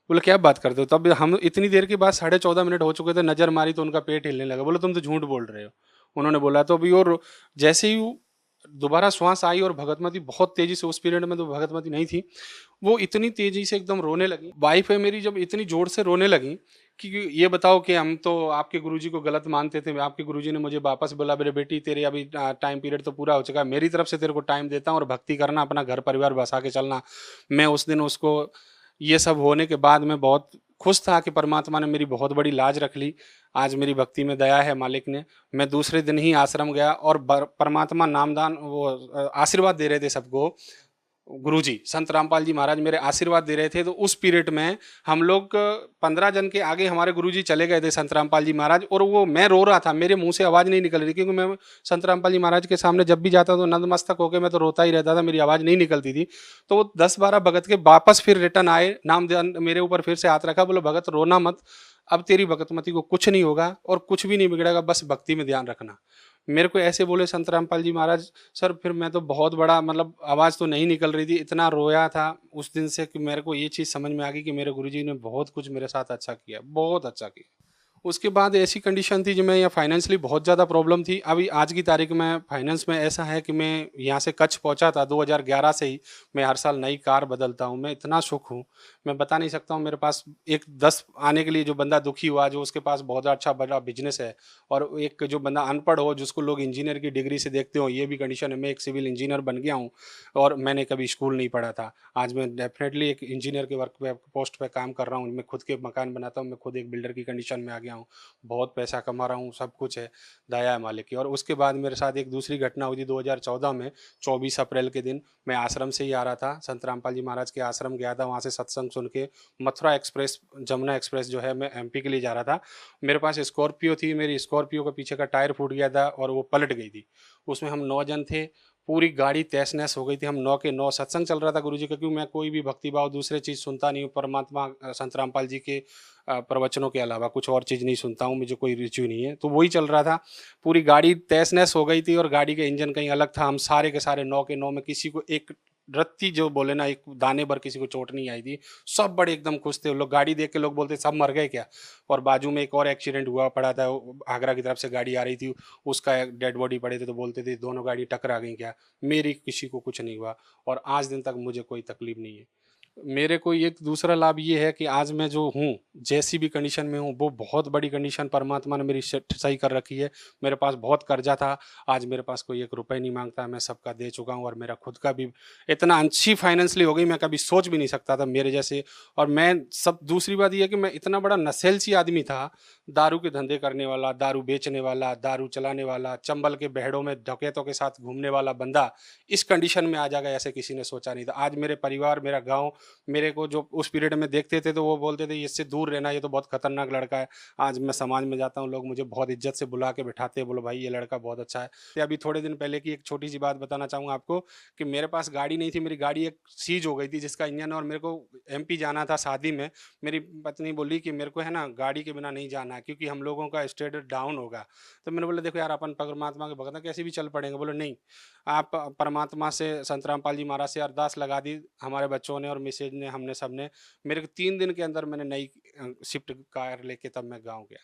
बोला क्या बात करते हो? तब हम इतनी देर के बाद 14.5 मिनट हो चुके थे, नजर मारी तो उनका पेट हिलने लगा। बोला तुम तो झूठ बोल रहे हो। उन्होंने बोला तो अभी, और जैसे ही दोबारा श्वास आई, और भगतमती बहुत तेजी से, उस पीरियड में तो भगतमती नहीं थी, वो इतनी तेजी से एकदम रोने लगी। वाइफ है मेरी, जब इतनी जोर से रोने लगी, कि ये बताओ कि हम तो आपके गुरुजी को गलत मानते थे, आपके गुरुजी ने मुझे वापस बोला मेरे बेटी तेरे अभी टाइम पीरियड तो पूरा हो चुका है, मेरी तरफ से तेरे को टाइम देता हूँ और भक्ति करना, अपना घर परिवार बसा के चलना। मैं उस दिन उसको ये सब होने के बाद मैं बहुत खुश था कि परमात्मा ने मेरी बहुत बड़ी लाज रख ली। आज मेरी भक्ति में दया है मालिक ने। मैं दूसरे दिन ही आश्रम गया और परमात्मा नामदान वो आशीर्वाद दे रहे थे सबको, गुरुजी संत रामपाल जी महाराज मेरे आशीर्वाद दे रहे थे। तो उस पीरियड में हम लोग 15 जन के आगे हमारे गुरुजी चले गए थे संत रामपाल जी महाराज, और वो मैं रो रहा था, मेरे मुंह से आवाज़ नहीं निकल रही थी, क्योंकि मैं संत रामपाल जी महाराज के सामने जब भी जाता तो नतमस्तक होकर मैं तो रोता ही रहता था, मेरी आवाज़ नहीं निकलती थी। तो वो 10-12 भगत के वापस फिर रिटर्न आए, नाम मेरे ऊपर फिर से हाथ रखा, बोले भगत रोना मत, अब तेरी भगतमती को कुछ नहीं होगा और कुछ भी नहीं बिगड़ेगा, बस भक्ति में ध्यान रखना। मेरे को ऐसे बोले संत रामपाल जी महाराज। सर फिर मैं तो बहुत बड़ा मतलब आवाज़ तो नहीं निकल रही थी, इतना रोया था उस दिन से कि मेरे को ये चीज़ समझ में आ गई कि मेरे गुरुजी ने बहुत कुछ मेरे साथ अच्छा किया, बहुत अच्छा किया। उसके बाद ऐसी कंडीशन थी जो मैं यहाँ फाइनेंशियली बहुत ज़्यादा प्रॉब्लम थी। अभी आज की तारीख में फाइनेंस में ऐसा है कि मैं यहाँ से कच्छ पहुँचा था 2011 से ही मैं हर साल नई कार बदलता हूँ। मैं इतना सुख हूँ मैं बता नहीं सकता हूँ। मेरे पास एक 10 आने के लिए जो बंदा दुखी हुआ, जो उसके पास बहुत अच्छा बड़ा बिजनेस है, और एक जो बंदा अनपढ़ हो जिसको लोग इंजीनियर की डिग्री से देखते हो, ये भी कंडीशन है। मैं एक सिविल इंजीनियर बन गया हूँ और मैंने कभी स्कूल नहीं पढ़ा था। आज मैं डेफिनेटली एक इंजीनियर के वर्क पे पोस्ट पे काम कर रहा हूँ। मैं खुद के मकान बनाता हूँ, मैं खुद एक बिल्डर की कंडीशन में आ गया हूँ, बहुत पैसा कमा रहा हूँ, सब कुछ है, दया है मालिक की। और उसके बाद मेरे साथ एक दूसरी घटना हुई थी 2014 में 24 अप्रैल के दिन। मैं आश्रम से ही आ रहा था, संत रामपाल जी महाराज के आश्रम गया था, वहाँ से सत्संग सुन के मथुरा एक्सप्रेस, जमुना एक्सप्रेस जो है, मैं एमपी के लिए जा रहा था। मेरे पास स्कॉर्पियो थी, मेरी स्कॉर्पियो का पीछे का टायर फूट गया था और वो पलट गई थी। उसमें हम 9 जन थे, पूरी गाड़ी तहस नहस हो गई थी। हम 9 के 9 सत्संग चल रहा था गुरुजी का, क्योंकि मैं कोई भी भक्तिभाव दूसरे चीज़ सुनता नहीं हूँ, परमात्मा संत रामपाल जी के प्रवचनों के अलावा कुछ और चीज़ नहीं सुनता हूँ, मुझे कोई रुचि नहीं है। तो वही चल रहा था, पूरी गाड़ी तहस नहस हो गई थी और गाड़ी का इंजन कहीं अलग था। हम सारे के सारे 9 के 9 में किसी को एक रत्ती जो बोले ना, एक दाने भर किसी को चोट नहीं आई थी। सब बड़े एकदम खुश थे। लोग गाड़ी देख के लोग बोलते सब मर गए क्या। और बाजू में एक और एक्सीडेंट हुआ पड़ा था, आगरा की तरफ से गाड़ी आ रही थी, उसका डेड बॉडी पड़े थे, तो बोलते थे दोनों गाड़ी टकरा गई क्या। मेरी किसी को कुछ नहीं हुआ और आज दिन तक मुझे कोई तकलीफ नहीं है। मेरे को एक दूसरा लाभ ये है कि आज मैं जो हूँ, जैसी भी कंडीशन में हूँ, वो बहुत बड़ी कंडीशन परमात्मा ने मेरी सही कर रखी है। मेरे पास बहुत कर्जा था, आज मेरे पास कोई 1 रुपये नहीं मांगता, मैं सबका दे चुका हूँ। और मेरा खुद का भी इतना अच्छी फाइनेंशियली हो गई, मैं कभी सोच भी नहीं सकता था मेरे जैसे। और मैं सब दूसरी बात यह है कि मैं इतना बड़ा नशेलसी आदमी था, दारू के धंधे करने वाला, दारू बेचने वाला, दारू चलाने वाला, चंबल के बहड़ों में डकैतों के साथ घूमने वाला बंदा इस कंडीशन में आ जाएगा, ऐसे किसी ने सोचा नहीं था। आज मेरे परिवार, मेरा गाँव मेरे को जो उस पीरियड में देखते थे तो वो बोलते थे इससे दूर रहना, ये तो बहुत खतरनाक लड़का है। आज मैं समाज में जाता हूँ, लोग मुझे बहुत इज्जत से बुला के बिठाते हैं, बोलो भाई ये लड़का बहुत अच्छा है। तो अभी थोड़े दिन पहले की एक छोटी सी बात बताना चाहूँगा आपको कि मेरे पास गाड़ी नहीं थी, मेरी गाड़ी एक सीज हो गई थी जिसका इंजन, और मेरे को एमपी जाना था शादी में। मेरी पत्नी बोली कि मेरे को है ना गाड़ी के बिना नहीं जाना, क्योंकि हम लोगों का स्टेटस डाउन होगा। तो मैंने बोला देखो यार, अपन परमात्मा के भगत कैसे भी चल पड़ेंगे। बोले नहीं, आप परमात्मा से, संत रामपाल जी महाराज से अरदास लगा दी हमारे बच्चों ने और मिसेज ने, हमने सबने। मेरे को 3 दिन के अंदर मैंने नई शिफ्ट कार लेके तब मैं गांव गया।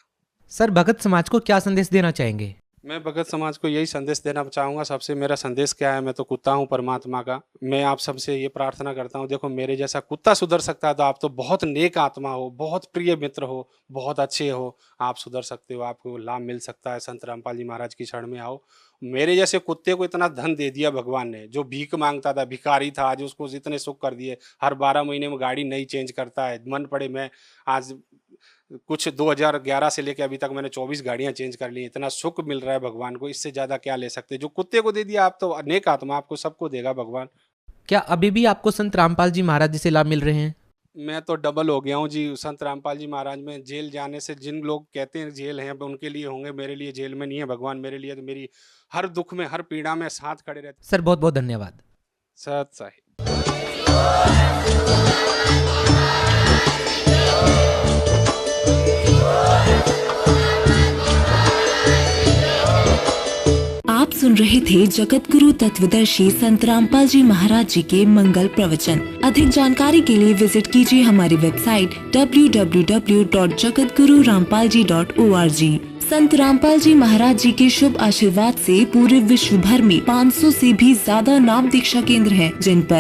सर, भगत समाज को क्या संदेश देना चाहेंगे? मैं भगत समाज को यही संदेश देना चाहूँगा। सबसे मेरा संदेश क्या है, मैं तो कुत्ता हूँ परमात्मा का। मैं आप सबसे ये प्रार्थना करता हूँ, देखो मेरे जैसा कुत्ता सुधर सकता है तो आप तो बहुत नेक आत्मा हो, बहुत प्रिय मित्र हो, बहुत अच्छे हो, आप सुधर सकते हो, आपको लाभ मिल सकता है। संत रामपाल जी महाराज की शरण में आओ। मेरे जैसे कुत्ते को इतना धन दे दिया भगवान ने, जो भीख मांगता था, भिखारी था, आज उसको इतने सुख कर दिए। हर 12 महीने में गाड़ी नई चेंज करता है, मन पड़े। मैं आज कुछ 2011 से लेकर अभी तक मैंने 24 गाड़ियां चेंज कर ली। इतना सुख मिल रहा है भगवान को, इससे ज़्यादा क्या ले सकते। जो कुत्ते को दे दिया, आप तो अनेक आत्मा, आपको सबको देगा भगवान। क्या अभी भी आपको संत रामपाल जी महाराज जी से लाभ मिल रहे हैं? मैं तो डबल हो गया हूँ जी। संत रामपाल जी महाराज में जेल जाने से, जिन लोग कहते हैं जेल हैं उनके लिए होंगे, मेरे लिए जेल में नहीं है भगवान। मेरे लिए तो मेरी हर दुख में, हर पीड़ा में साथ खड़े रहते। सर बहुत बहुत धन्यवाद। सत साहिब। आप सुन रहे थे जगत गुरु तत्वदर्शी संत रामपाल जी महाराज जी के मंगल प्रवचन। अधिक जानकारी के लिए विजिट कीजिए हमारी वेबसाइट www.jagatgururampalji.org। संत रामपाल जी महाराज जी के शुभ आशीर्वाद से पूरे विश्व भर में 500 से भी ज्यादा नाम दीक्षा केंद्र हैं, जिन पर